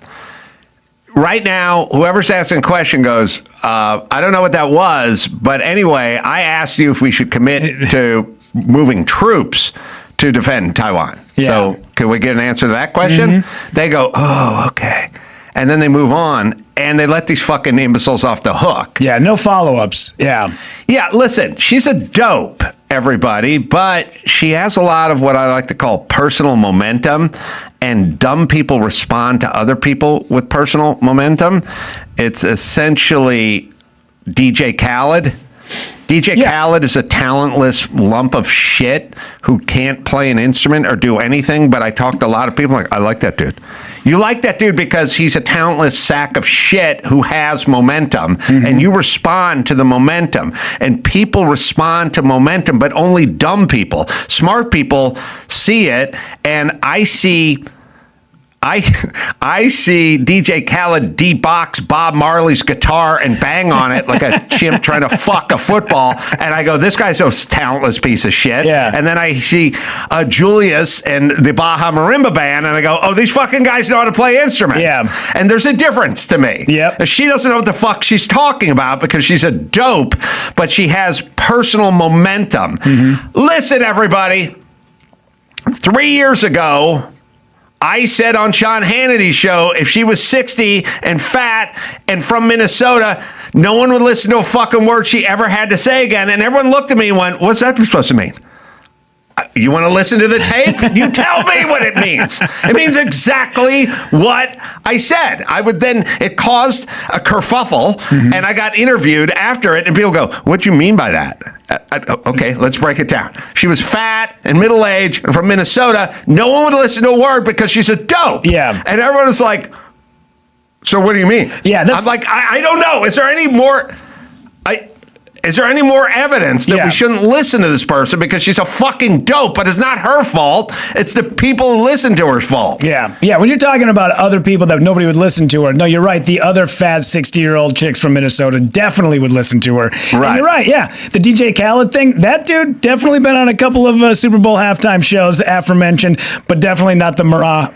Right now, whoever's asking the question goes, I don't know what that was, but anyway, I asked you if we should commit to moving troops to defend Taiwan. Yeah. So can we get an answer to that question? They go, oh, okay. And then they move on, and they let these fucking imbeciles off the hook. Yeah, no follow-ups. Yeah. Yeah, listen, she's a dope, everybody, but she has a lot of what I like to call personal momentum, and dumb people respond to other people with personal momentum. It's essentially DJ Khaled. DJ Khaled is a talentless lump of shit who can't play an instrument or do anything, but I talked to a lot of people like, I like that dude. You like that dude because he's a talentless sack of shit who has momentum, and you respond to the momentum. And people respond to momentum, but only dumb people. Smart people see it, and I see DJ Khaled D-box Bob Marley's guitar and bang on it like a chimp trying to fuck a football. And I go, this guy's a talentless piece of shit. Yeah. And then I see Julius and the Baja Marimba Band, and I go, oh, these fucking guys know how to play instruments. Yeah. And there's a difference to me. Yep. She doesn't know what the fuck she's talking about because she's a dope, but she has personal momentum. Listen, everybody. 3 years ago, I said on Sean Hannity's show, if she was 60 and fat and from Minnesota, no one would listen to a fucking word she ever had to say again. And everyone looked at me and went, what's that supposed to mean? You want to listen to the tape? You tell me what it means. It means exactly what I said. It caused a kerfuffle, and I got interviewed after it, and people go, what do you mean by that? Okay, let's break it down. She was fat and middle-aged and from Minnesota. No one would listen to a word because she's a dope. Yeah. And everyone was like, so what do you mean? Yeah, I'm like, I don't know. Is there any more... Is there any more evidence that we shouldn't listen to this person because she's a fucking dope, but it's not her fault. It's the people who listen to her's fault. Yeah. Yeah. When you're talking about other people that nobody would listen to her, no, you're right. The other fat 60-year-old chicks from Minnesota definitely would listen to her. Right. And you're right. Yeah. The DJ Khaled thing, that dude definitely been on a couple of Super Bowl halftime shows, aforementioned, but definitely not the Baja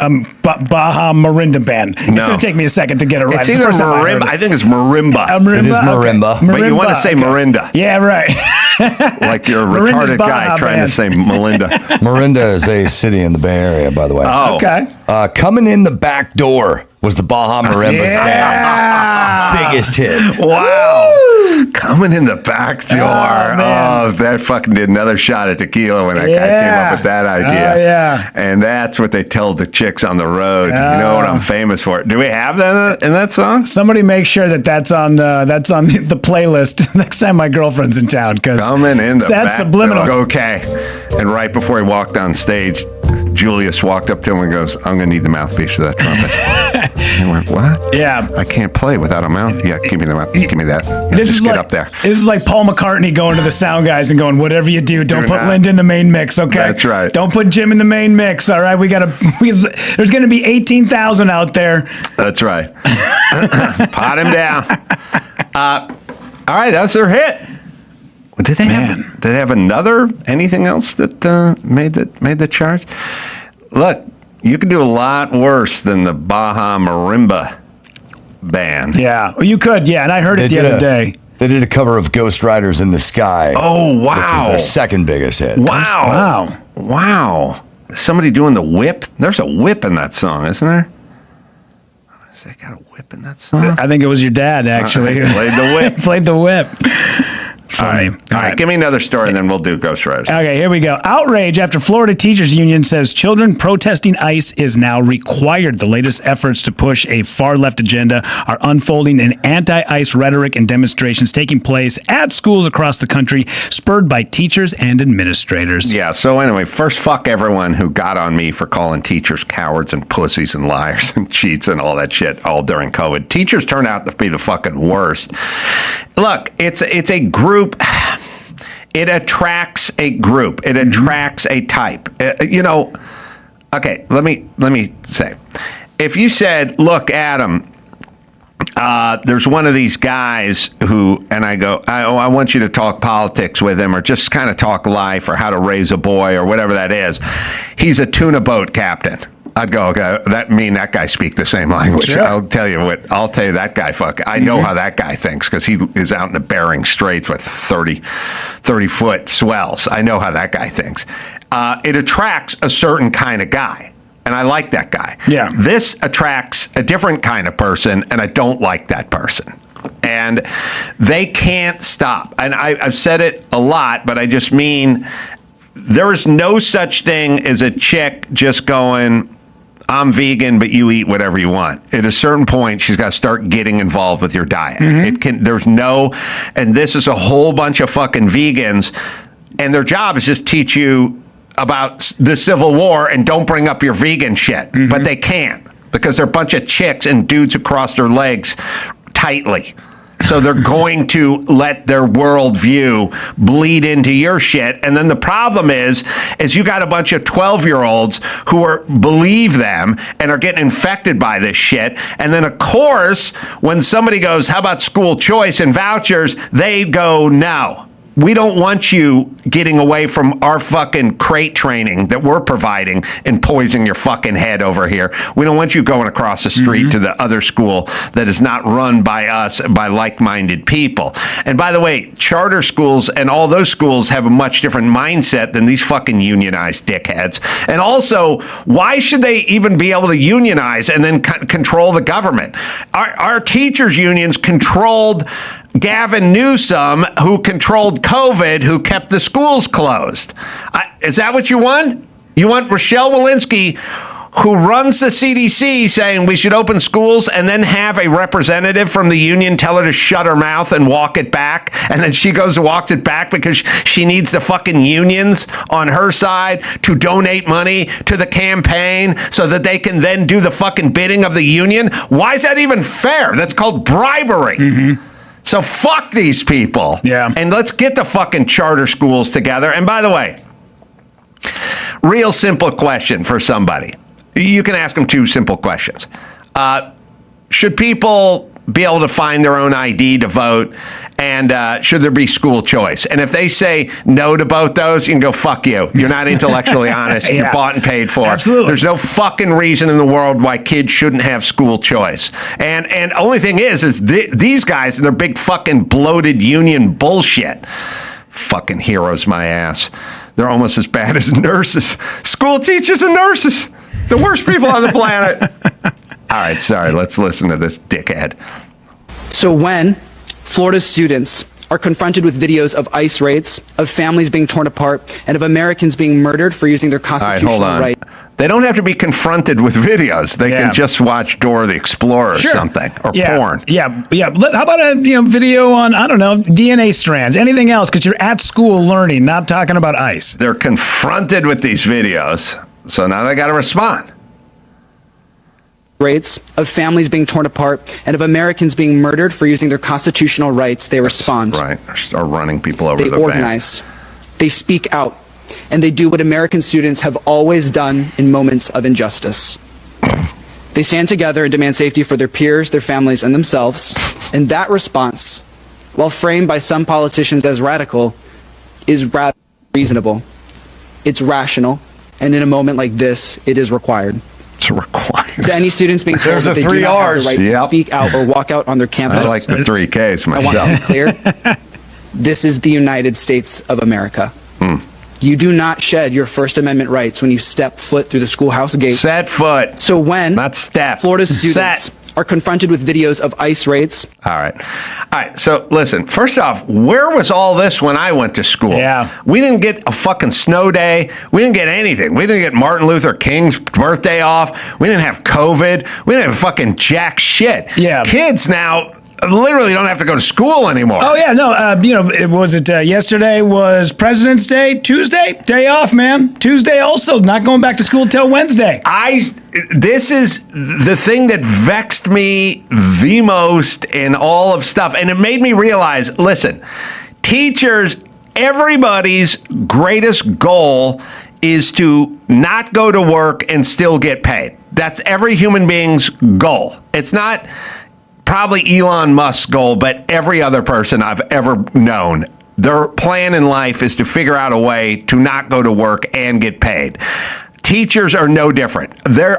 Marimba Band. It's going to take me a second to get it right. It's either marimba. I think it's marimba. Marimba. It is marimba. Okay. But you want to say Marinda. Yeah, right. Like you're a Marinda's retarded Baja guy trying Band. to say Melinda. Marinda is a city in the Bay Area, by the way. Oh. Okay. Coming in the Back Door was the Baja Marimba's band. Biggest hit. Wow. Coming in the back door. man. Oh, that fucking did another shot at tequila when that guy came up with that idea. Oh, yeah. And that's what they tell the chicks on the road. You know what I'm famous for. Do we have that in that song? Somebody make sure that's on the playlist next time my girlfriend's in town. Coming in the that's back subliminal. door. Okay. And right before he walked on stage, Julius walked up to him and goes, I'm going to need the mouthpiece of that trumpet. He went, what? Yeah. I can't play without a mouth. Yeah, give me the mouth. Give me that. Yeah, just get up there. This is like Paul McCartney going to the sound guys and going, whatever you do, don't put Linda in the main mix, okay? That's right. Don't put Jim in the main mix, all right? There's going to be 18,000 out there. That's right. Pot him down. All right, that's their hit. Did they have another anything else that made the charts? Look, you could do a lot worse than the Baja Marimba Band. Yeah, you could. Yeah, and I heard it the other day. They did a cover of Ghost Riders in the Sky. Oh, wow. Which was their second biggest hit. Wow. Somebody doing the whip? There's a whip in that song, isn't there? Has they got a whip in that song? I think it was your dad, actually. Played the whip. Played the whip. Funny. All right, give me another story, and then we'll do Ghost Riders. Okay, here we go. Outrage after Florida Teachers Union says children protesting ICE is now required. The latest efforts to push a far-left agenda are unfolding in anti-ICE rhetoric and demonstrations taking place at schools across the country, spurred by teachers and administrators. Yeah, so anyway, first, fuck everyone who got on me for calling teachers cowards and pussies and liars and cheats and all that shit all during COVID. Teachers turned out to be the fucking worst. Look, it's a group. It attracts a group. It attracts a type. Okay, let me say, if you said, look, Adam, there's one of these guys who, and I go, I want you to talk politics with him, or just kind of talk life, or how to raise a boy, or whatever that is. He's a tuna boat captain. I'd go, okay, that guy speak the same language. Sure. I'll tell you that guy I know how that guy thinks, because he is out in the Bering Straits with 30-foot swells. I know how that guy thinks. It attracts a certain kind of guy, and I like that guy. Yeah. This attracts a different kind of person, and I don't like that person. And they can't stop. And I've said it a lot, but I just mean there is no such thing as a chick just going, I'm vegan, but you eat whatever you want. At a certain point, she's got to start getting involved with your diet. And this is a whole bunch of fucking vegans, and their job is just teach you about the Civil War and don't bring up your vegan shit. But they can't, because they're a bunch of chicks and dudes who cross their legs tightly. So they're going to let their worldview bleed into your shit. And then the problem is you got a bunch of 12-year-olds who believe them and are getting infected by this shit. And then, of course, when somebody goes, how about school choice and vouchers? They go, no. We don't want you getting away from our fucking crate training that we're providing and poisoning your fucking head over here. We don't want you going across the street to the other school that is not run by us, by like-minded people. And by the way, charter schools and all those schools have a much different mindset than these fucking unionized dickheads. And also, why should they even be able to unionize and then control the government? Our teachers' unions controlled Gavin Newsom, who controlled COVID, who kept the schools closed. Is that what you want? You want Rochelle Walensky, who runs the CDC, saying we should open schools, and then have a representative from the union tell her to shut her mouth and walk it back, and then she goes and walks it back because she needs the fucking unions on her side to donate money to the campaign so that they can then do the fucking bidding of the union? Why is that even fair? That's called bribery. So fuck these people. Yeah. And let's get the fucking charter schools together. And by the way, real simple question for somebody. You can ask them two simple questions. Should people be able to find their own ID to vote? And should there be school choice? And if they say no to both those, you can go, fuck you. You're not intellectually honest. You're bought and paid for. Absolutely. There's no fucking reason in the world why kids shouldn't have school choice. And only thing is these guys and their big fucking bloated union bullshit. Fucking heroes, my ass. They're almost as bad as nurses. School teachers and nurses. The worst people on the planet. All right, sorry. Let's listen to this dickhead. So when Florida students are confronted with videos of ICE raids, of families being torn apart, and of Americans being murdered for using their constitutional right. They don't have to be confronted with videos. They can just watch Dora the Explorer or something, or porn. Yeah. How about a video on, I don't know, DNA strands, anything else, because you're at school learning, not talking about ICE. They're confronted with these videos, so now they got to respond. Raids, of families being torn apart, and of Americans being murdered for using their constitutional rights, they respond. Right, or running people over the bank. They organize, they speak out, and they do what American students have always done in moments of injustice. They stand together and demand safety for their peers, their families, and themselves. And that response, while framed by some politicians as radical, is rather reasonable. It's rational, and in a moment like this, it is required. It's required. To any students being told that they do not have the right to speak out or walk out on their campus. I like the 3 Ks myself. I want to be clear. This is the United States of America. You do not shed your First Amendment rights when you step foot through the schoolhouse gates. Set foot. So when not step. Florida students are confronted with videos of ICE raids. All right. So listen, first off, where was all this when I went to school? Yeah. We didn't get a fucking snow day. We didn't get anything. We didn't get Martin Luther King's birthday off. We didn't have COVID. We didn't have fucking jack shit. Yeah. Kids now literally don't have to go to school anymore. Oh yeah, no. Yesterday was President's Day. Tuesday, day off, man. Tuesday also not going back to school till Wednesday. This is the thing that vexed me the most in all of stuff, and it made me realize. Listen, teachers, everybody's greatest goal is to not go to work and still get paid. That's every human being's goal. It's not probably Elon Musk's goal, but every other person I've ever known. Their plan in life is to figure out a way to not go to work and get paid. Teachers are no different.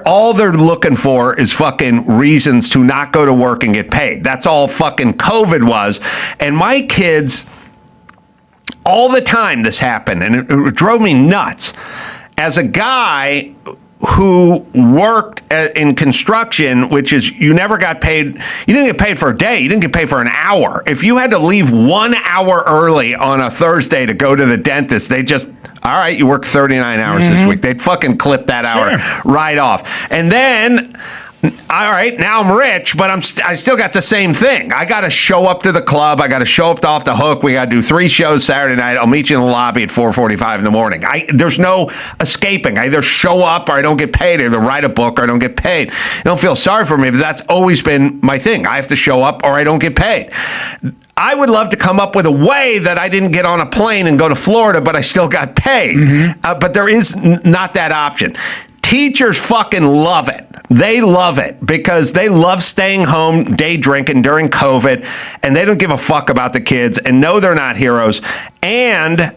All they're looking for is fucking reasons to not go to work and get paid. That's all fucking COVID was. And my kids, all the time this happened, and it drove me nuts. As a guy who worked in construction, which is you never got paid. You didn't get paid for a day. You didn't get paid for an hour. If you had to leave 1 hour early on a Thursday to go to the dentist, they just, all right, you worked 39 hours this week. They'd fucking clip that hour right off. And then, all right, now I'm rich, but I still got the same thing. I got to show up to the club. I got to show up to Off the Hook. We got to do 3 shows Saturday night. I'll meet you in the lobby at 4:45 in the morning. There's no escaping. I either show up or I don't get paid. I either write a book or I don't get paid. You don't feel sorry for me, but that's always been my thing. I have to show up or I don't get paid. I would love to come up with a way that I didn't get on a plane and go to Florida, but I still got paid. But there is not that option. Teachers fucking love it. They love it because they love staying home, day drinking during COVID, and they don't give a fuck about the kids and know they're not heroes. And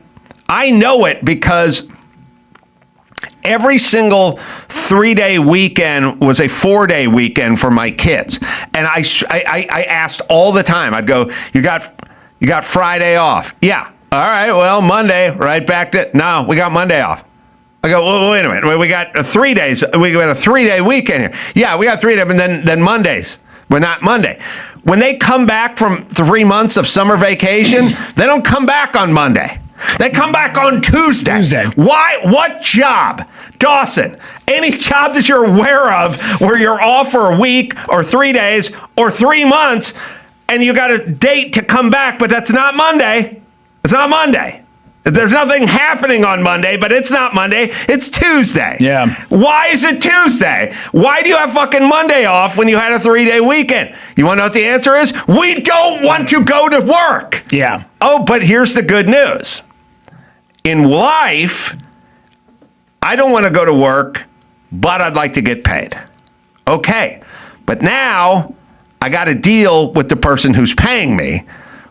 I know it because every single 3-day weekend was a 4-day weekend for my kids. And I asked all the time, I'd go, you got Friday off? Yeah. All right, well, Monday, right back to, no, we got Monday off. I go, well, wait a minute. We got 3 days. We got a 3-day weekend here. Yeah, we got 3 days, and then Mondays. We're not Monday. When they come back from 3 months of summer vacation, they don't come back on Monday. They come back on Tuesday. Why? What job? Dawson, any job that you're aware of where you're off for a week or 3 days or 3 months and you got a date to come back, but that's not Monday. It's not Monday. There's nothing happening on Monday, but it's not Monday. It's Tuesday. Yeah. Why is it Tuesday? Why do you have fucking Monday off when you had a 3-day weekend? You want to know what the answer is? We don't want to go to work. Yeah. Oh, but here's the good news. In life, I don't want to go to work, but I'd like to get paid. Okay. But now I got to deal with the person who's paying me,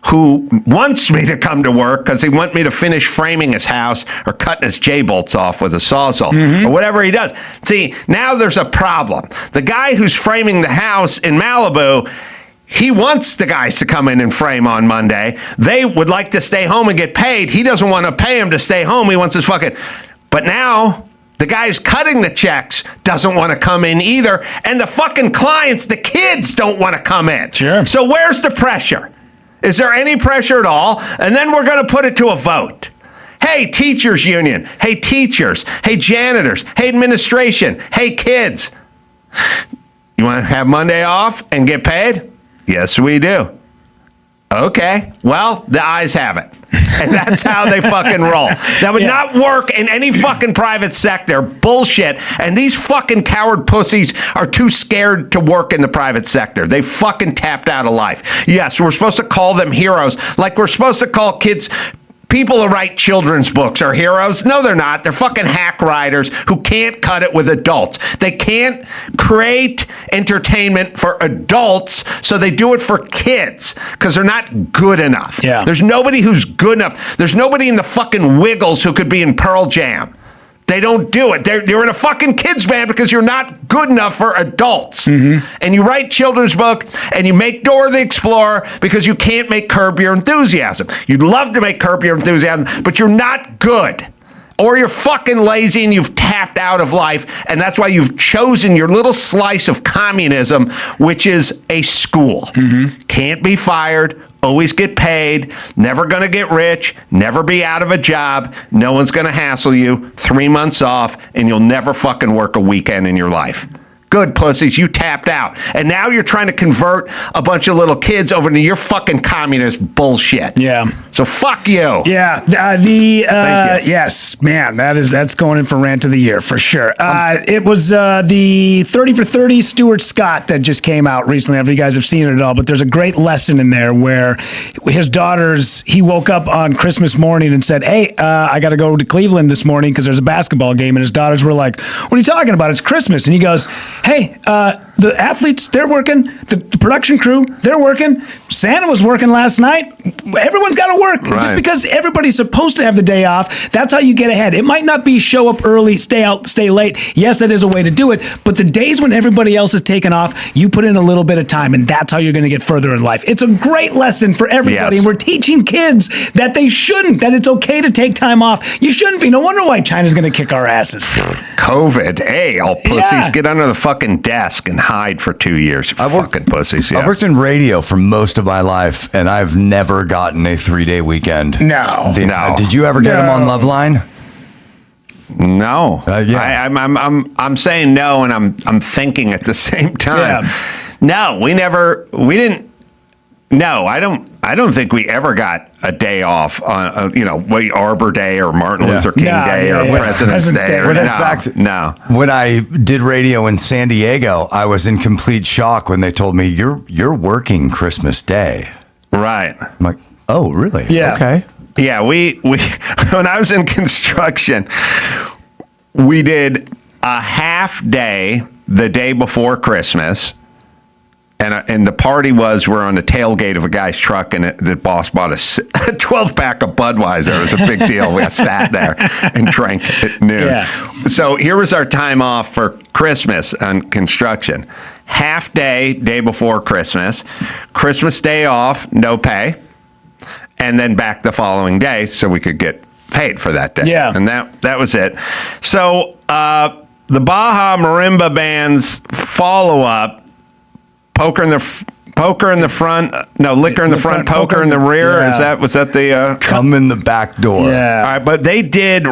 who wants me to come to work because he wants me to finish framing his house or cutting his J-bolts off with a Sawzall or whatever he does. See, now there's a problem. The guy who's framing the house in Malibu, he wants the guys to come in and frame on Monday. They would like to stay home and get paid. He doesn't want to pay him to stay home. He wants his fucking... But now the guy who's cutting the checks doesn't want to come in either. And the fucking clients, the kids, don't want to come in. Sure. So where's the pressure? Is there any pressure at all? And then we're going to put it to a vote. Hey, teachers union. Hey, teachers. Hey, janitors. Hey, administration. Hey, kids. You want to have Monday off and get paid? Yes, we do. Okay. Well, the ayes have it. And that's how they fucking roll. That would not work in any fucking private sector. Bullshit. And these fucking coward pussies are too scared to work in the private sector. They fucking tapped out of life. Yes, we're supposed to call them heroes, like we're supposed to call kids... People who write children's books are heroes. No, they're not. They're fucking hack writers who can't cut it with adults. They can't create entertainment for adults, so they do it for kids because they're not good enough. Yeah. There's nobody who's good enough. There's nobody in the fucking Wiggles who could be in Pearl Jam. They don't do it. You're in a fucking kids band because you're not good enough for adults. And you write children's book and you make Dora the Explorer because you can't make Curb Your Enthusiasm. You'd love to make Curb Your Enthusiasm, but you're not good. or you're fucking lazy and you've tapped out of life, and that's why you've chosen your little slice of communism, which is a school. Can't be fired, always get paid, never gonna get rich, never be out of a job, no one's gonna hassle you, 3 months off, and you'll never fucking work a weekend in your life. Good pussies, you tapped out. And now you're trying to convert a bunch of little kids over to your fucking communist bullshit. Yeah. So fuck you. Yeah. Yes, man, that's going in for rant of the year for sure. It was the 30 for 30 Stuart Scott that just came out recently. I don't know if you guys have seen it at all, but there's a great lesson in there where his daughters, he woke up on Christmas morning and said, hey, I got to go to Cleveland this morning because there's a basketball game. And his daughters were like, what are you talking about? It's Christmas. And he goes, hey, the athletes, they're working. The production crew, they're working. Santa was working last night. Everyone's got to work. Right. Just because everybody's supposed to have the day off, that's how you get ahead. It might not be show up early, stay out, stay late. Yes, that is a way to do it. But the days when everybody else is taking off, you put in a little bit of time, and that's how you're going to get further in life. It's a great lesson for everybody. Yes. And we're teaching kids that they shouldn't, that it's okay to take time off. You shouldn't be. No wonder why China's going to kick our asses. COVID. Hey, all pussies, get under the fucking desk and hide for 2 years. Fucking pussies. Yeah. I worked in radio for most of my life, and I've never gotten a 3-day weekend. No. Did you ever get them on Loveline? No. Yeah. I'm saying no, and I'm thinking at the same time. Yeah. No, we didn't. No, I don't think we ever got a day off on, Arbor Day or Martin Luther King Day or President's Day. In fact, when I did radio in San Diego, I was in complete shock when they told me you're working Christmas Day. Right. I'm like, oh, really? Yeah. Okay. Yeah, we when I was in construction, we did a half day the day before Christmas. And the party was we're on the tailgate of a guy's truck, and the boss bought a 12-pack of Budweiser. It was a big deal. We sat there and drank at noon. Yeah. So here was our time off for Christmas on construction. Half day before Christmas. Christmas Day off, no pay. And then back the following day so we could get paid for that day. Yeah. And that was it. So the Baja Marimba Band's follow-up, Poker in the front, no, liquor in the front, poker in the rear. Yeah. Was that the come in the back door? Yeah. All right, but they did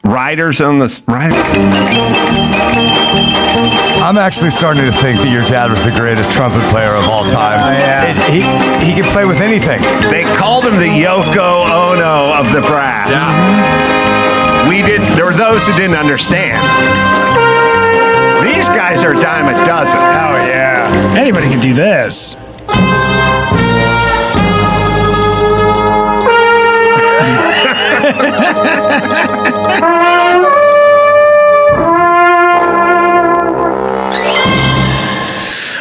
riders on the rider. I'm actually starting to think that your dad was the greatest trumpet player of all time. He could play with anything. They called him the Yoko Ono of the brass. Yeah. There were those who didn't understand. These guys are a dime a dozen. Oh, yeah. Anybody can do this.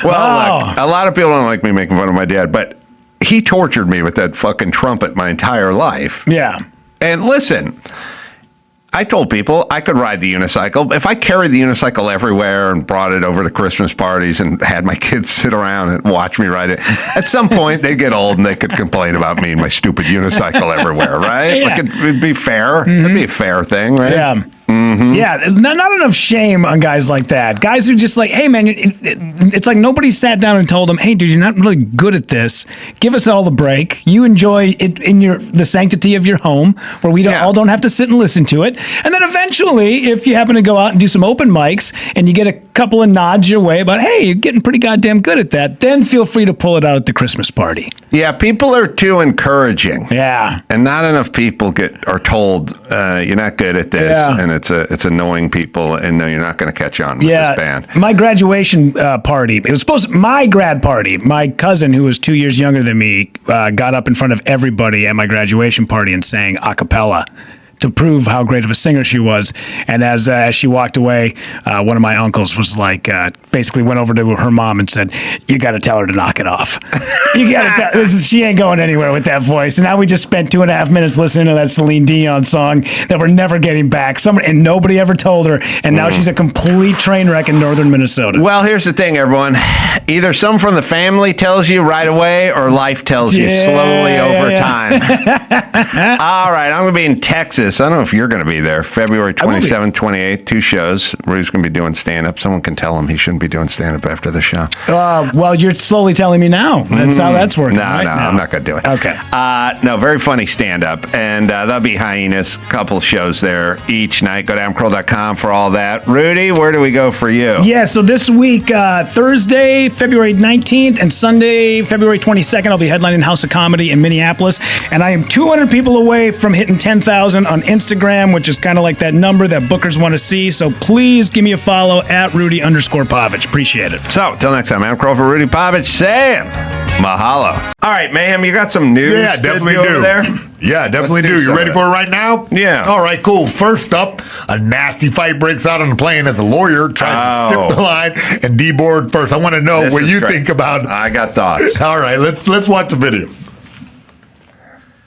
Well, look, a lot of people don't like me making fun of my dad, but he tortured me with that fucking trumpet my entire life. Yeah. And listen, I told people I could ride the unicycle. If I carried the unicycle everywhere and brought it over to Christmas parties and had my kids sit around and watch me ride it, at some point they'd get old and they could complain about me and my stupid unicycle everywhere, right? Yeah. Like it'd be fair. It'd be a fair thing, right? Yeah. Mm-hmm. Yeah, not enough shame on guys like that. Guys who are just like, hey, man, it's like nobody sat down and told them, hey, dude, you're not really good at this. Give us all the break. You enjoy it in the sanctity of your home where we all don't have to sit and listen to it. And then eventually, if you happen to go out and do some open mics and you get a couple of nods your way about, hey, you're getting pretty goddamn good at that, then feel free to pull it out at the Christmas party. Yeah, people are too encouraging. Yeah. And not enough people are told, you're not good at this. Yeah. And it's annoying people, and no, you're not going to catch on with this band. My graduation party, it was my grad party. My cousin, who was 2 years younger than me, got up in front of everybody at my graduation party and sang a cappella to prove how great of a singer she was. And as she walked away, one of my uncles was like, basically went over to her mom and said, "You got to tell her to knock it off. You got to tell. She ain't going anywhere with that voice." And now we just spent 2.5 minutes listening to that Celine Dion song that we're never getting back. And nobody ever told her. And now she's a complete train wreck in northern Minnesota. Well, here's the thing, everyone. Either someone from the family tells you right away, or life tells you slowly over time. All right, I'm going to be in Texas. I don't know if you're going to be there. February 27th, 28th, 2 shows. Rudy's going to be doing stand-up. Someone can tell him he shouldn't be doing stand-up after the show. Well, you're slowly telling me now. That's how that's working. No, right? I'm not going to do it. Okay. No, very funny stand-up. And that'll be Hyenas. A couple of shows there each night. Go to adamcarolla.com for all that. Rudy, where do we go for you? Yeah, so this week, Thursday, February 19th, and Sunday, February 22nd, I'll be headlining House of Comedy in Minneapolis. And I am 200 people away from hitting 10,000 on Instagram, which is kind of like that number that bookers want to see. So please give me a follow at Rudy_Pavich. Appreciate it. So, till next time, I'm Crow for Rudy Pavich saying mahalo. All right, Mayhem, you got some news? Yeah, definitely over do. there? Yeah, definitely do. You ready for it right now? Yeah. All right, cool. First up, a nasty fight breaks out on the plane as a lawyer tries to skip the line and deboard first. I want to know what you think about. I got thoughts. All right, let's watch the video.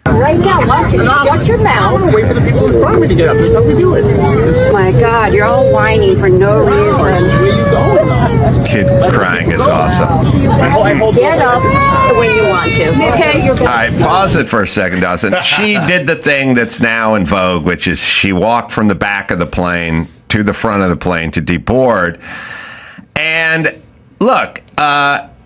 Right now, why don't you shut your mouth? Wait for the people in front of me to get up. That's how we do it. My God, you're all whiny for no reason. Kid crying is awesome. Get up when you want to. Okay, you're All right, pause it for a second, Dawson. She did the thing that's now in vogue, which is she walked from the back of the plane to the front of the plane to deboard. And look,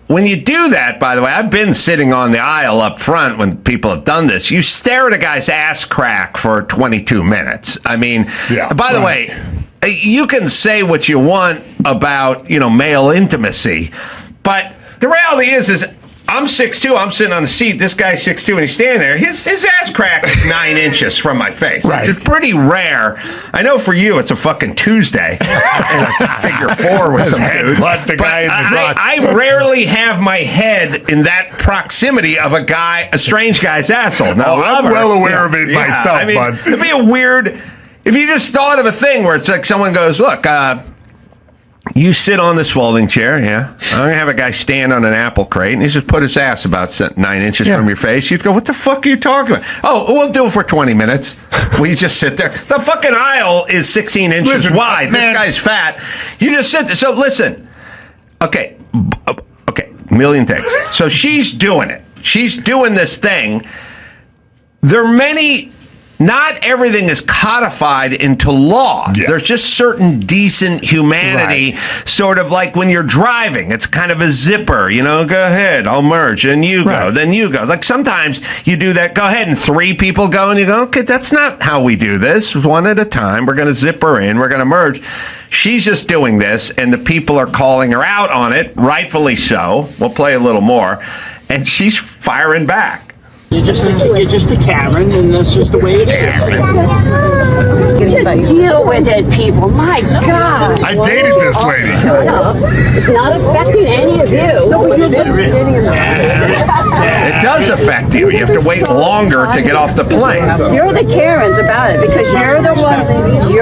when you do that, by the way, I've been sitting on the aisle up front when people have done this. You stare at a guy's ass crack for 22 minutes. I mean, by the way, you can say what you want about, male intimacy, but the reality is I'm 6'2", I'm sitting on the seat, this guy's 6'2", and he's standing there. His ass crack is 9 inches from my face. Right. It's pretty rare. I know for you it's a fucking Tuesday and a figure 4 with some dude. The guy in the I rarely have my head in that proximity of a strange guy's asshole. Now, I'm well aware of it myself, bud. It'd be a weird, if you just thought of a thing where it's like someone goes, look, you sit on this folding chair, I'm going to have a guy stand on an apple crate, and he's just put his ass about 9 inches from your face. You'd go, what the fuck are you talking about? Oh, we'll do it for 20 minutes. Will you just sit there? The fucking aisle is 16 inches wide. This guy's fat. You just sit there. So listen. Okay, million things. So she's doing it. She's doing this thing. There are many... Not everything is codified into law. Yeah. There's just certain decent humanity, sort of like when you're driving. It's kind of a zipper, go ahead, I'll merge, and you go, then you go. Like sometimes you do that, go ahead, and 3 people go, and you go, okay, that's not how we do this. One at a time. We're going to zip her in. We're going to merge. She's just doing this, and the people are calling her out on it, rightfully so. We'll play a little more. And she's firing back. You're just a Karen, and that's just the way it is. Just deal with it, people. My God. I dated this lady. It's not affecting any of you. No, but you're sitting in It does affect you. You have to wait longer to get off the plane. You're the Karens about it because you're the ones who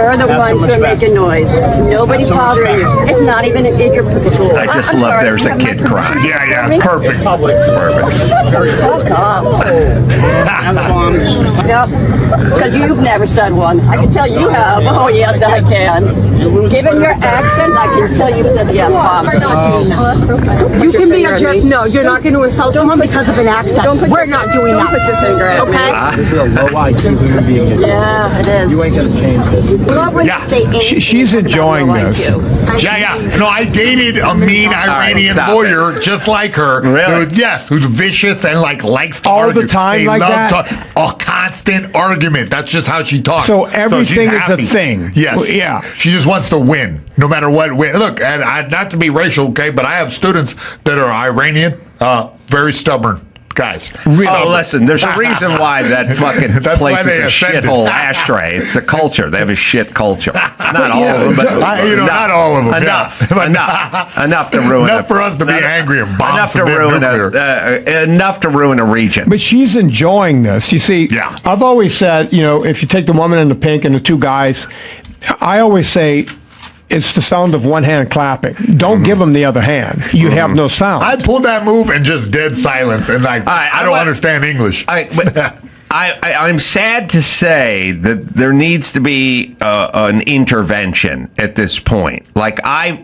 are making noise. Nobody's bothering you. It's not even in your. I just love there's a kid crying. Yeah, it's perfect. Perfect. Fuck off. Yep, because you've never said one. I can tell you have. Oh, yes, I can. Given your accent, I can tell you said the F-bomb. You can be a jerk. No, you're not going to insult someone because of an accent. We're not doing that. Don't put your finger at me. Okay? This is a low IQ human being. Yeah, it is. You ain't going to change this. Love when you say anything She's enjoying this. Yeah. No, I dated a mean Iranian lawyer just like her. Really? Who's vicious and likes to all argue. the time they like love that. A constant argument. That's just how she talks. So everything she's is happy. a thing. Yes. Well, yeah. She just wants to win, no matter what. Look, and not to be racial, okay, but I have students that are Iranian, very stubborn. guys. Listen, there's a reason why that fucking That's place why is they a ascended. shithole ashtray. It's a culture. They have a shit culture. Not all of them, but not all of them. Enough. Yeah. Enough to ruin. Enough for us to be angry and bomb Enough to some ruin nuclear. enough to ruin a region. But she's enjoying this. You see, I've always said, if you take the woman in the pink and the two guys, I always say it's the sound of one hand clapping. Don't give them the other hand. You have no sound. I pulled that move and just dead silence, and I don't understand English. I'm sad to say that there needs to be an intervention at this point. Like I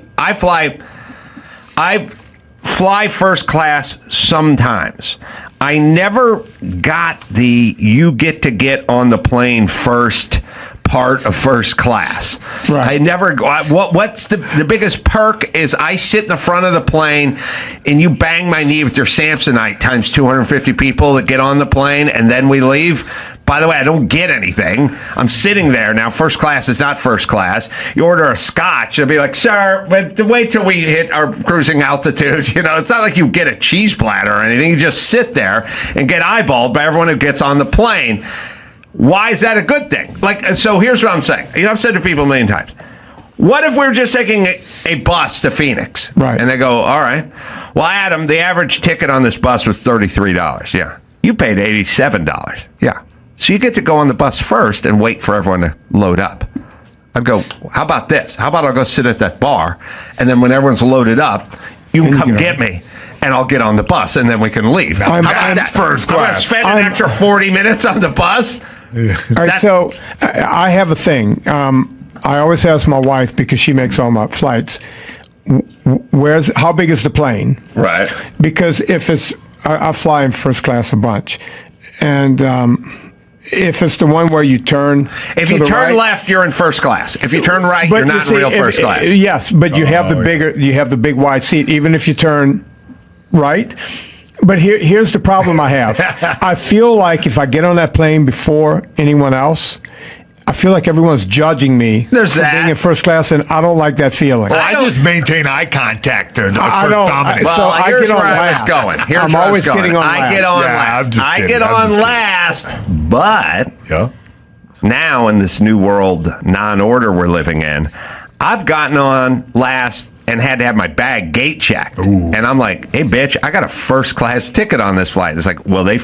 fly first class sometimes. I never got the you get on the plane first part of first class. Right. I never. What's the biggest perk is I sit in the front of the plane and you bang my knee with your Samsonite times 250 people that get on the plane and then we leave. By the way, I don't get anything. I'm sitting there now. First class is not first class. You order a scotch, it'll be like, sir, but wait till we hit our cruising altitude. It's not like you get a cheese platter or anything. You just sit there and get eyeballed by everyone who gets on the plane. Why is that a good thing? So here's what I'm saying. I've said to people a million times, what if we're just taking a bus to Phoenix? Right. And they go, all right. Well, Adam, the average ticket on this bus was $33. Yeah. You paid $87. Yeah. So you get to go on the bus first and wait for everyone to load up. I'd go, how about this? How about I'll go sit at that bar, and then when everyone's loaded up, you can come get me, and I'll get on the bus, and then we can leave. How about that? First class. I'm going to spend an extra 40 minutes on the bus? All right, so I have a thing. I always ask my wife, because she makes all my flights, how big is the plane? Right. Because if it's, I fly in first class a bunch, and if it's the one where you turn, if you turn left, you're in first class. If you turn right, you're not in real first class. Yes, but you have the big wide seat, even if you turn right. But here's the problem I have. I feel like if I get on that plane before anyone else, I feel like everyone's judging me for being in first class, and I don't like that feeling. Well, I just maintain eye contact to I don't. dominance. Well, I here's get on where last. I was going. Here's I'm where always I was going. getting on I last. get on Yeah, last. I'm just I kidding. get I'm on just last. But now in this new world non-order we're living in, I've gotten on last and had to have my bag gate checked. And I'm like, hey, bitch, I got a first class ticket on this flight. It's like, well, they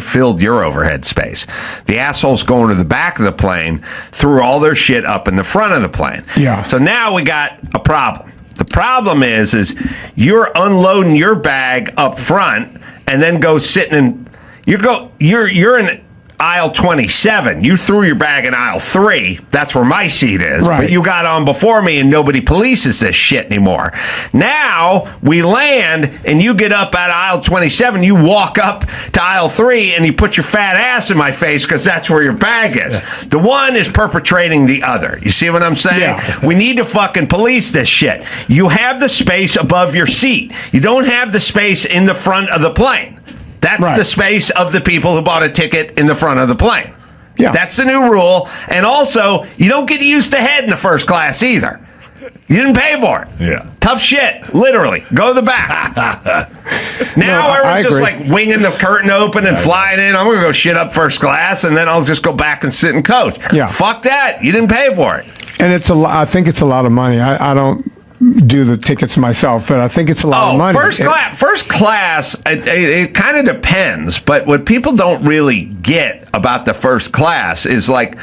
filled your overhead space. The assholes going to the back of the plane threw all their shit up in the front of the plane. Yeah. So now we got a problem. The problem is you're unloading your bag up front and then go sitting in. You're in aisle 27. You threw your bag in aisle 3. That's where my seat is. Right. But you got on before me and nobody polices this shit anymore. Now we land and you get up at aisle 27. You walk up to aisle 3 and you put your fat ass in my face because that's where your bag is. Yeah. The one is perpetrating the other. You see what I'm saying? Yeah. We need to fucking police this shit. You have the space above your seat. You don't have the space in the front of the plane. That's the space of the people who bought a ticket in the front of the plane. Yeah. That's the new rule. And also, you don't get to use the head in the first class either. You didn't pay for it. Yeah. Tough shit. Literally. Go to the back. Now everyone's just like winging the curtain open and flying in. I'm going to go shit up first class, and then I'll just go back and sit and coach. Yeah. Fuck that. You didn't pay for it. And I think it's a lot of money. I don't do the tickets myself, but I think it's a lot of money. First class, it kind of depends, but what people don't really get about the first class is like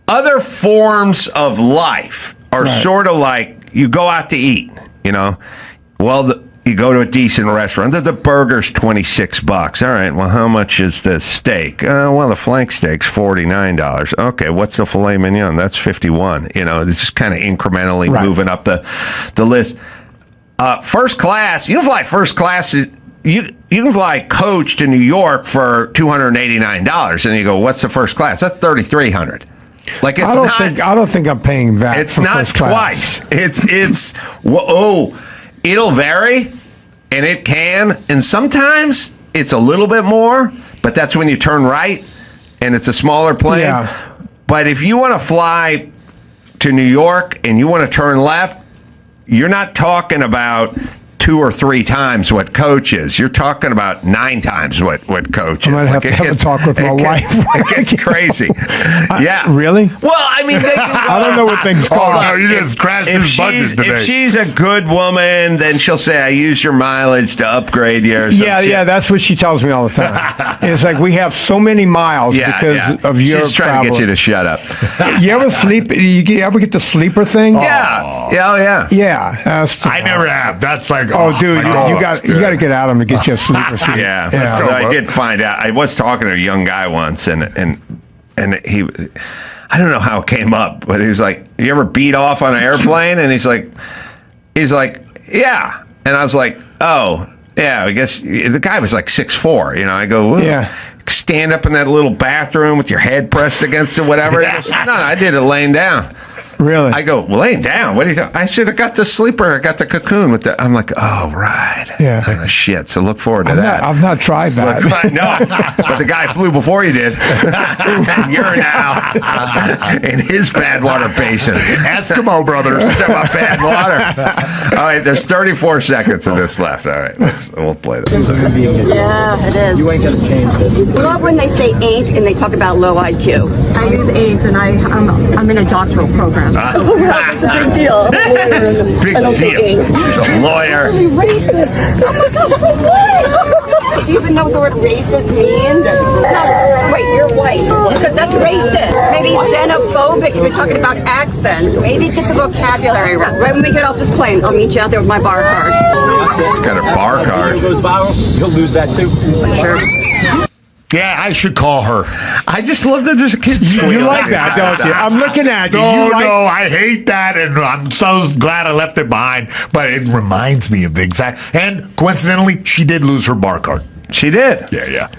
other forms of life are sort of like you go out to eat, you go to a decent restaurant. The burger's $26. All right, well, how much is the steak? Well, the flank steak's $49. Okay, what's the filet mignon? That's $51. It's just kind of incrementally moving up the list. First class, you can fly first class. You can fly coach to New York for $289, and you go, what's the first class? That's $3,300. Like it's I don't think I'm paying that. It's for not first class. twice. It'll vary, and it can, and sometimes it's a little bit more, but that's when you turn right, and it's a smaller plane. Yeah. But if you want to fly to New York and you want to turn left, you're not talking about $2 2 or 3 times what Coach is. You're talking about 9 times what Coach is. I might have to have a talk with my wife. It gets crazy. Yeah. Really? Well, I mean, I don't know what things cost. Oh, no, you just crashed his budget today. If she's a good woman, then she'll say, I used your mileage to upgrade you or something. Yeah, that's what she tells me all the time. It's like, we have so many miles because of your She's trying to get you to shut up. You ever sleep? You ever get the sleeper thing? Yeah. Yeah. Yeah. I never have. That's like, dude, you got to get Adam to get you a sleeper seat. Yeah. Yeah. Although I did find out. I was talking to a young guy once, and he, I don't know how it came up, but he was like, "You ever beat off on an airplane?" And he's like, "Yeah." And I was like, "Oh, yeah." I guess the guy was like 6'4". You know, I go, "Well, yeah." Stand up in that little bathroom with your head pressed against it, whatever. He goes, no, I did it laying down. Really? I go, laying down? What are you talking? I should have got the sleeper. I got the cocoon with the. I'm like, oh, right. Yeah. Oh, shit. So look forward to that. I've not tried that. No, but the guy flew before you did. You're now in his bad water basin. Eskimo brothers. Talk about bad water. All right, there's 34 seconds of this left. All right, we'll play this. Yeah, it is. You ain't gonna change this. I love when they say ain't and they talk about low IQ. I use ain't and I'm in a doctoral program. It's a big deal. Big deal. He's a lawyer. Racist. Oh my God, what? Do you even know what the word racist means? No, wait, you're white. That's racist. Maybe xenophobic if you're talking about accents. Maybe get the vocabulary right. Right when we get off this plane, I'll meet you out there with my bar card. He's got a bar card. If it goes viral, you'll lose that too. Sure. Yeah, I should call her. I just love that there's a kid. You like that, don't you? I'm looking at you. No, I hate that, and I'm so glad I left it behind. But it reminds me of the exact. And coincidentally, she did lose her bar card. She did. Yeah.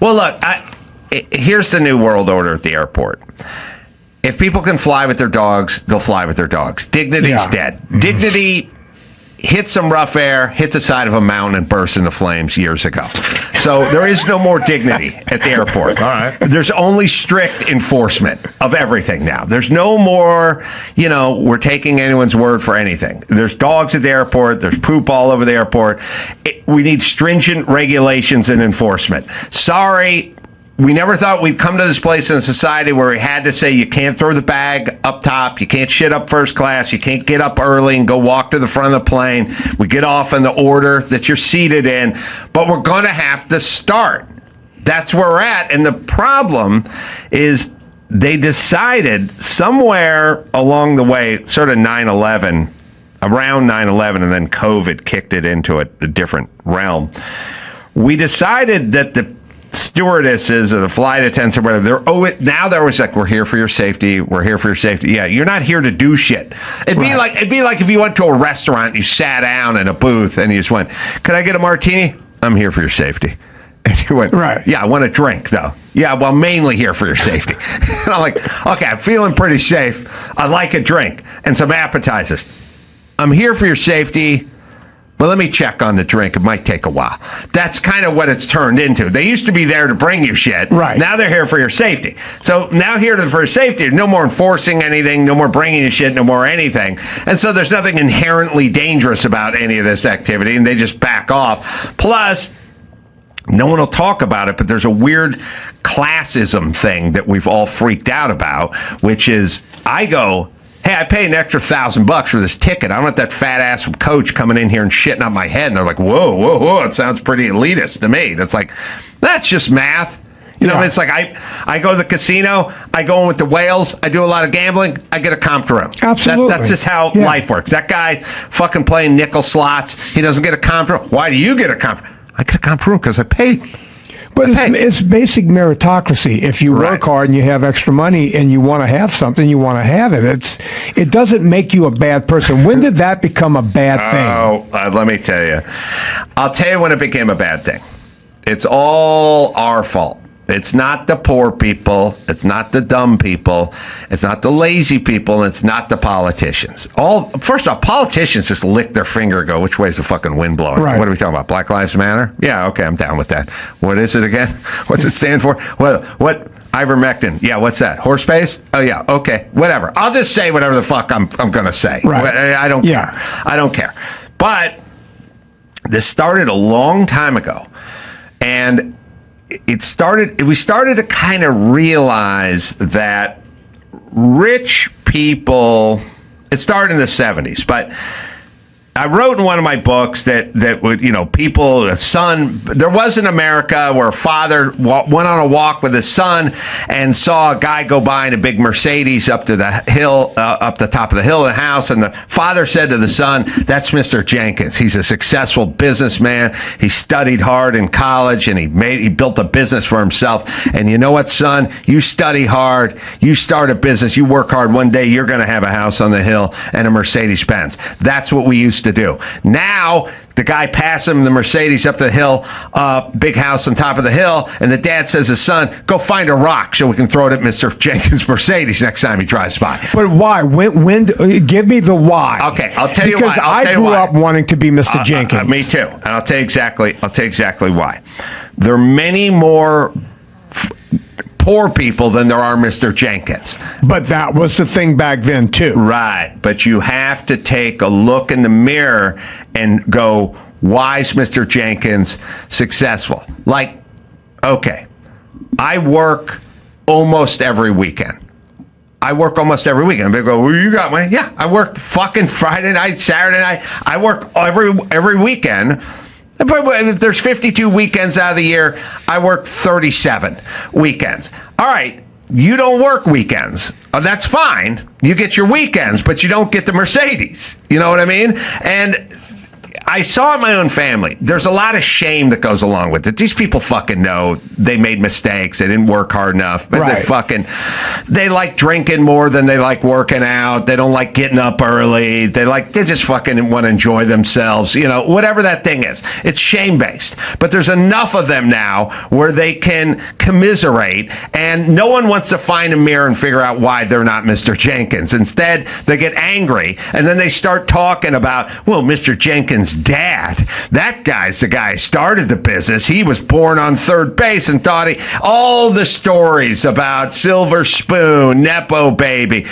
Well, look, here's the new world order at the airport. If people can fly with their dogs, they'll fly with their dogs. Dignity's dead. Dignity hit some rough air, hit the side of a mountain, and burst into flames years ago. So there is no more dignity at the airport. All right. There's only strict enforcement of everything now. There's no more, we're taking anyone's word for anything. There's dogs at the airport. There's poop all over the airport. We need stringent regulations and enforcement. Sorry. We never thought we'd come to this place in a society where we had to say you can't throw the bag up top, you can't shit up first class, you can't get up early and go walk to the front of the plane. We get off in the order that you're seated in, but we're going to have to start. That's where we're at. And the problem is they decided somewhere along the way, sort of 9/11, around 9/11, and then COVID kicked it into a different realm. We decided that the stewardesses or the flight attendants or whatever, now they're always like, we're here for your safety. We're here for your safety. Yeah, you're not here to do shit. It'd be like if you went to a restaurant, you sat down in a booth and you just went, "Can I get a martini?" "I'm here for your safety." And you went, "Right. Yeah, I want a drink though." "Yeah, well, mainly here for your safety." And I'm like, "Okay, I'm feeling pretty safe. I'd like a drink and some appetizers. I'm here for your safety. But let me check on the drink. It might take a while." That's kind of what it's turned into. They used to be there to bring you shit. Right. Now they're here for your safety. So now here for your safety. No more enforcing anything. No more bringing you shit. No more anything. And so there's nothing inherently dangerous about any of this activity. And they just back off. Plus, no one will talk about it, but there's a weird classism thing that we've all freaked out about, which is I go, "Hey, I pay an extra $1,000 for this ticket. I don't want that fat ass from Coach coming in here and shitting on my head." And they're like, whoa, it sounds pretty elitist to me. That's like, that's just math. It's like I go to the casino, I go in with the whales, I do a lot of gambling, I get a comp room. Absolutely. That's just how life works. That guy fucking playing nickel slots, he doesn't get a comp room. Why do you get a comp room? I get a comp room because I paid. But it's basic meritocracy. If you work hard and you have extra money and you want to have something, you want to have it. It doesn't make you a bad person. When did that become a bad thing? Oh, let me tell you. I'll tell you when it became a bad thing. It's all our fault. It's not the poor people. It's not the dumb people. It's not the lazy people. And it's not the politicians. First off, politicians just lick their finger and go, "Which way's the fucking wind blowing?" Right. What are we talking about? Black Lives Matter? Yeah, okay, I'm down with that. What is it again? What's it stand for? What? Ivermectin. Yeah, what's that? Horse paste? Oh, yeah, okay, whatever. I'll just say whatever the fuck I'm going to say. Right. I don't care. I don't care. But this started a long time ago. And we started to kind of realize that rich people, it started in the 70s, but I wrote in one of my books that would, a son, there was in America where a father went on a walk with his son and saw a guy go by in a big Mercedes up to the hill, up the top of the hill of the house. And the father said to the son, "That's Mr. Jenkins. He's a successful businessman. He studied hard in college and he built a business for himself. And you know what, son? You study hard. You start a business. You work hard. One day you're going to have a house on the hill and a Mercedes Benz." That's what we used to do. Now the guy passes him the Mercedes up the hill, big house on top of the hill, and the dad says to his son, "Go find a rock so we can throw it at Mr. Jenkins' Mercedes next time he drives by." But why? When give me the why. Okay, I'll tell you why. Because I grew up wanting to be Mr. Jenkins. Me too, and I'll tell you exactly why. There are many more poor people than there are Mr. Jenkins. But that was the thing back then too. Right. But you have to take a look in the mirror and go, why is Mr. Jenkins successful? Like, okay, I work almost every weekend. They go, "Well, you got money?" Yeah, I work fucking Friday night, Saturday night. I work every weekend. But if there's 52 weekends out of the year, I work 37 weekends. All right, you don't work weekends. Oh, that's fine. You get your weekends, but you don't get the Mercedes. You know what I mean? And I saw in my own family, there's a lot of shame that goes along with it. These people fucking know they made mistakes. They didn't work hard enough. But right. They like drinking more than they like working out. They don't like getting up early. They just fucking want to enjoy themselves. Whatever that thing is. It's shame-based. But there's enough of them now where they can commiserate, and no one wants to find a mirror and figure out why they're not Mr. Jenkins. Instead, they get angry, and then they start talking about, well, Mr. Jenkins' dad, that guy's the guy who started the business. He was born on third base and thought all the stories about silver spoon, Nepo baby.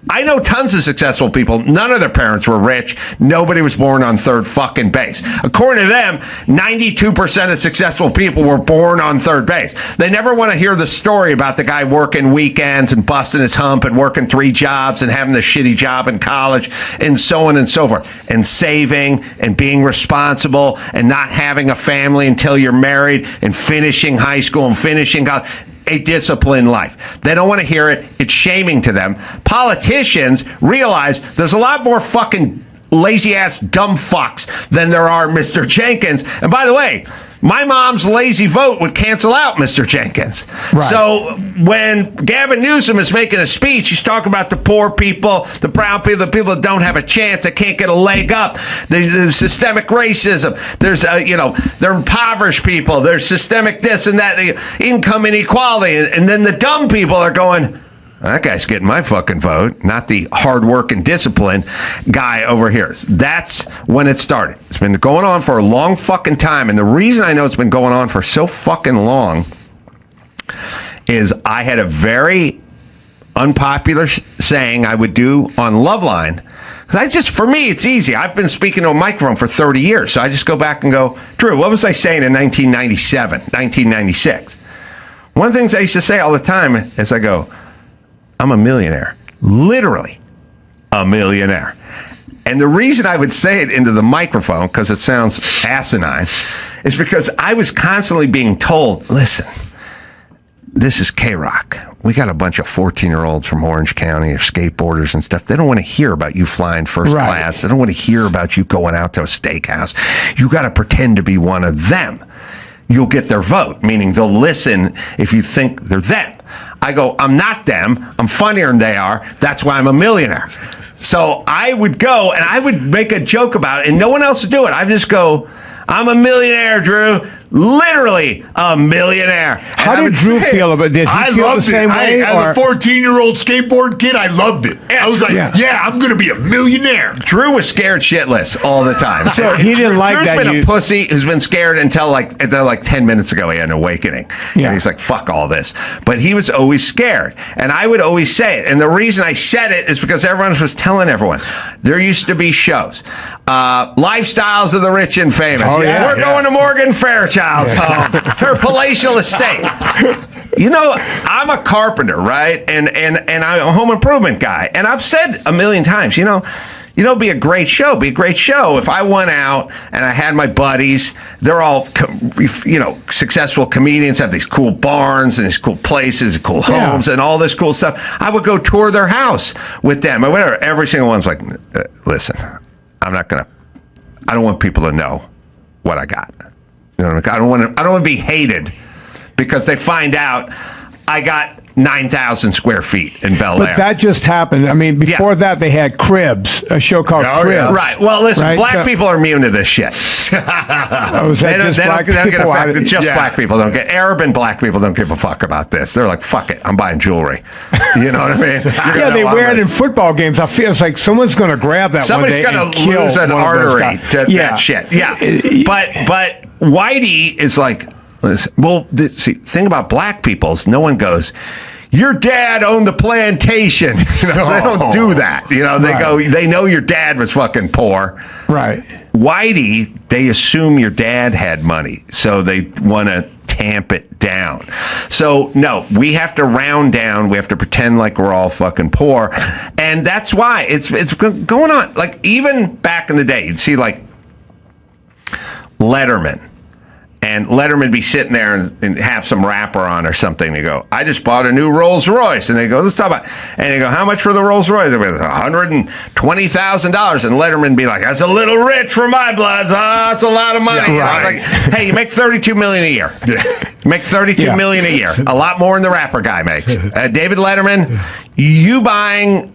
I know tons of successful people. None of their parents were rich. Nobody was born on third fucking base. According to them, 92% of successful people were born on third base. They never want to hear the story about the guy working weekends and busting his hump and working 3 jobs and having the shitty job in college and so on and so forth. And saving and being responsible and not having a family until you're married and finishing high school and finishing college. A disciplined life. They don't want to hear it. It's shaming to them. Politicians realize there's a lot more fucking lazy-ass dumb fucks than there are Mr. Jenkins. And by the way, my mom's lazy vote would cancel out Mr. Jenkins. Right. So when Gavin Newsom is making a speech, he's talking about the poor people, the brown people, the people that don't have a chance, that can't get a leg up. There's systemic racism. There's, they're impoverished people. There's systemic this and that, income inequality. And then the dumb people are going, that guy's getting my fucking vote, not the hard work and discipline guy over here. That's when it started. It's been going on for a long fucking time. And the reason I know it's been going on for so fucking long is I had a very unpopular saying I would do on Loveline. For me, it's easy. I've been speaking to a microphone for 30 years. So I just go back and go, Drew, what was I saying in 1997, 1996? One of the things I used to say all the time is I go, I'm a millionaire. Literally a millionaire. And the reason I would say it into the microphone, because it sounds asinine, is because I was constantly being told, listen, this is K-Rock. We got a bunch of 14-year-olds from Orange County or skateboarders and stuff. They don't want to hear about you flying first class. They don't want to hear about you going out to a steakhouse. You got to pretend to be one of them. You'll get their vote, meaning they'll listen if you think they're them. I go, I'm not them. I'm funnier than they are. That's why I'm a millionaire. So I would go and I would make a joke about it and no one else would do it. I just go, I'm a millionaire, Drew. Literally a millionaire. How did Drew feel about this? I loved it. As a 14-year-old skateboard kid, I loved it. I was like, yeah, I'm going to be a millionaire. Drew was scared shitless all the time. So he didn't like Drew's that. Drew's been a pussy who's been scared until like 10 minutes ago he had an awakening. Yeah. And he's like, fuck all this. But he was always scared. And I would always say it. And the reason I said it is because everyone was telling everyone. There used to be shows Lifestyles of the rich and famous. Oh, yeah. We're going to Morgan Fairchild's home, her palatial estate. You know, I'm a carpenter, right? And I'm a home improvement guy. And I've said a million times, it'd be a great show. If I went out and I had my buddies, they're all, successful comedians, have these cool barns and these cool places, cool homes, and all this cool stuff. I would go tour their house with them or whatever. Every single one's like, listen, I don't want people to know what I got. I don't want to be hated because they find out I got 9,000 square feet in Bel Air. But that just happened. I mean, before that, they had Cribs, a show called Cribs. Yeah. Right. Well, listen, black people are immune to this shit. They don't get affected. Black people don't get. Arab and black people don't give a fuck about this. They're like, fuck it, I'm buying jewelry. You know what I mean? They wear it in football games. I feel it's like someone's going to grab that Somebody's one day going to lose an artery to that shit. Yeah. But Whitey is like, listen, thing about black people is no one goes, your dad owned the plantation. They don't do that. They know your dad was fucking poor. Right. Whitey, they assume your dad had money, so they want to tamp it down. So, no, we have to round down. We have to pretend like we're all fucking poor. And that's why it's going on. Like, even back in the day, you'd see, like, Letterman. And Letterman be sitting there and have some rapper on or something. They go, I just bought a new Rolls Royce. And they go, let's talk about it. And they go, how much for the Rolls Royce? They go, $120,000. And Letterman be like, that's a little rich for my bloods. That's a lot of money. Yeah, right. Like, hey, you make $32 million a year. You make $32 million a year. A lot more than the rapper guy makes. David Letterman, you buying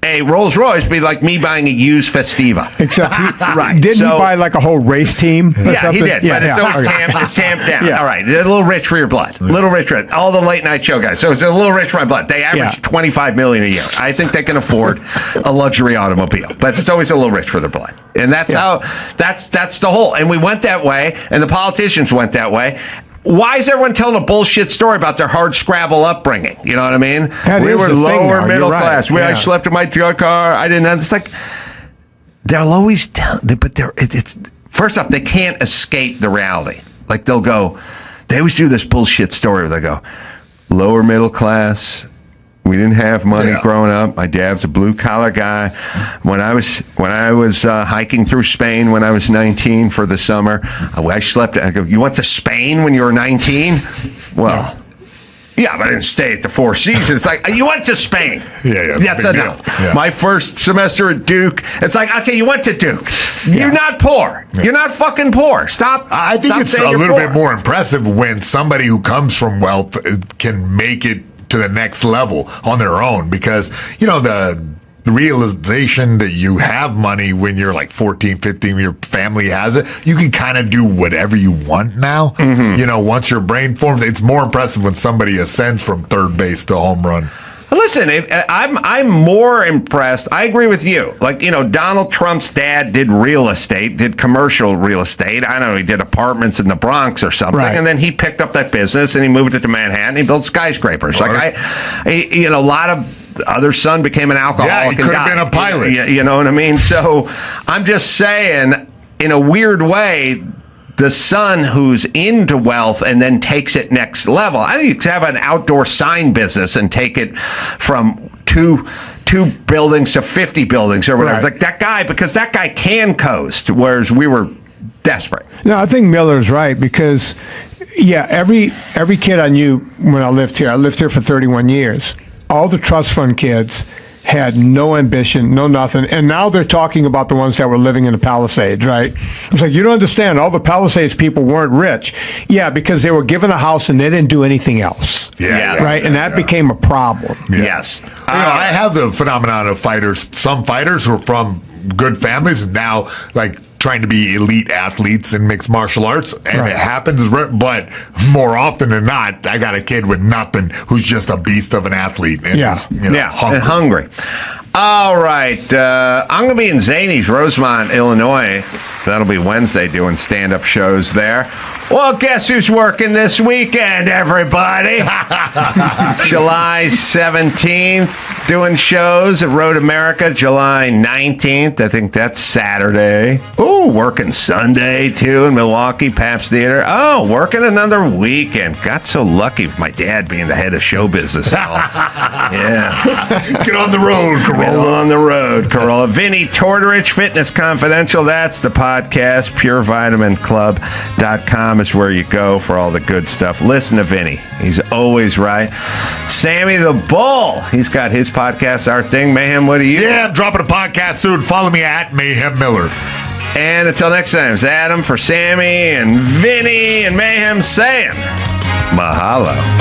a Rolls Royce be like me buying a used Festiva. Except didn't he buy like a whole race team? Yeah, he did. But it's always tamped down. Yeah. All right, a little rich for your blood. A little rich. All the late night show guys. So it's a little rich for my blood. They average $25 million a year. I think they can afford a luxury automobile, but it's always a little rich for their blood. And that's how. That's the whole. And we went that way, and the politicians went that way. Why is everyone telling a bullshit story about their hard scrabble upbringing? You know what I mean? We were lower middle class. I slept in my car. I didn't. It's like they'll always tell, but it's first off, they can't escape the reality. Like they always do this bullshit story where they go, lower middle class. We didn't have money growing up. My dad's a blue collar guy. When I was hiking through Spain when I was 19 for the summer, I slept. I go, you went to Spain when you were 19? Well, yeah, but I didn't stay at the Four Seasons. It's like, you went to Spain. That's enough. Yeah. My first semester at Duke, it's like, okay, you went to Duke. You're not poor. You're not fucking poor. Stop. I think it's a little bit more impressive when somebody who comes from wealth can make it to the next level on their own, because the realization that you have money when you're like 14, 15, your family has it, you can kind of do whatever you want now. Once your brain forms, it's more impressive when somebody ascends from third base to home run. Listen, I'm more impressed. I agree with you. Like, Donald Trump's dad did real estate, did commercial real estate. I don't know, he did apartments in the Bronx or something. Right. And then he picked up that business and he moved it to Manhattan. He built skyscrapers. Right. A lot of other son became an alcoholic. Yeah, he could have been a pilot. You know what I mean? So I'm just saying, in a weird way, the son who's into wealth and then takes it next level. I think you could have an outdoor sign business and take it from two buildings to 50 buildings or whatever. Right. Like that guy, because that guy can coast, whereas we were desperate. No, I think Miller's right, because every kid I knew when I lived here for 31 years, all the trust fund kids had no ambition, no nothing. And now they're talking about the ones that were living in the Palisades, right? It's like, you don't understand. All the Palisades people weren't rich. Yeah, because they were given a house and they didn't do anything else. Right? And that became a problem. Yes. I have the phenomenon of fighters. Some fighters were from good families and now, like, trying to be elite athletes in mixed martial arts, and it happens, but more often than not, I got a kid with nothing who's just a beast of an athlete and hungry. All right, I'm going to be in Zany's, Rosemont, Illinois. That'll be Wednesday, doing stand-up shows there. Well, guess who's working this weekend, everybody? July 17th Doing shows at Road America July 19th. I think that's Saturday. Oh, working Sunday, too, in Milwaukee, Pabst Theater. Oh, working another weekend. Got so lucky with my dad being the head of show business. Yeah. Get on the road, Carolla. Get on the road, Carolla. Vinny Tortorich, Fitness Confidential. That's the podcast. PureVitaminClub.com is where you go for all the good stuff. Listen to Vinny. He's always right. Sammy the Bull. He's got his podcast, Our Thing. Mayhem, what do you? Yeah, I'm dropping a podcast soon. Follow me at Mayhem Miller. And until next time, it's Adam for Sammy and Vinny and Mayhem saying mahalo.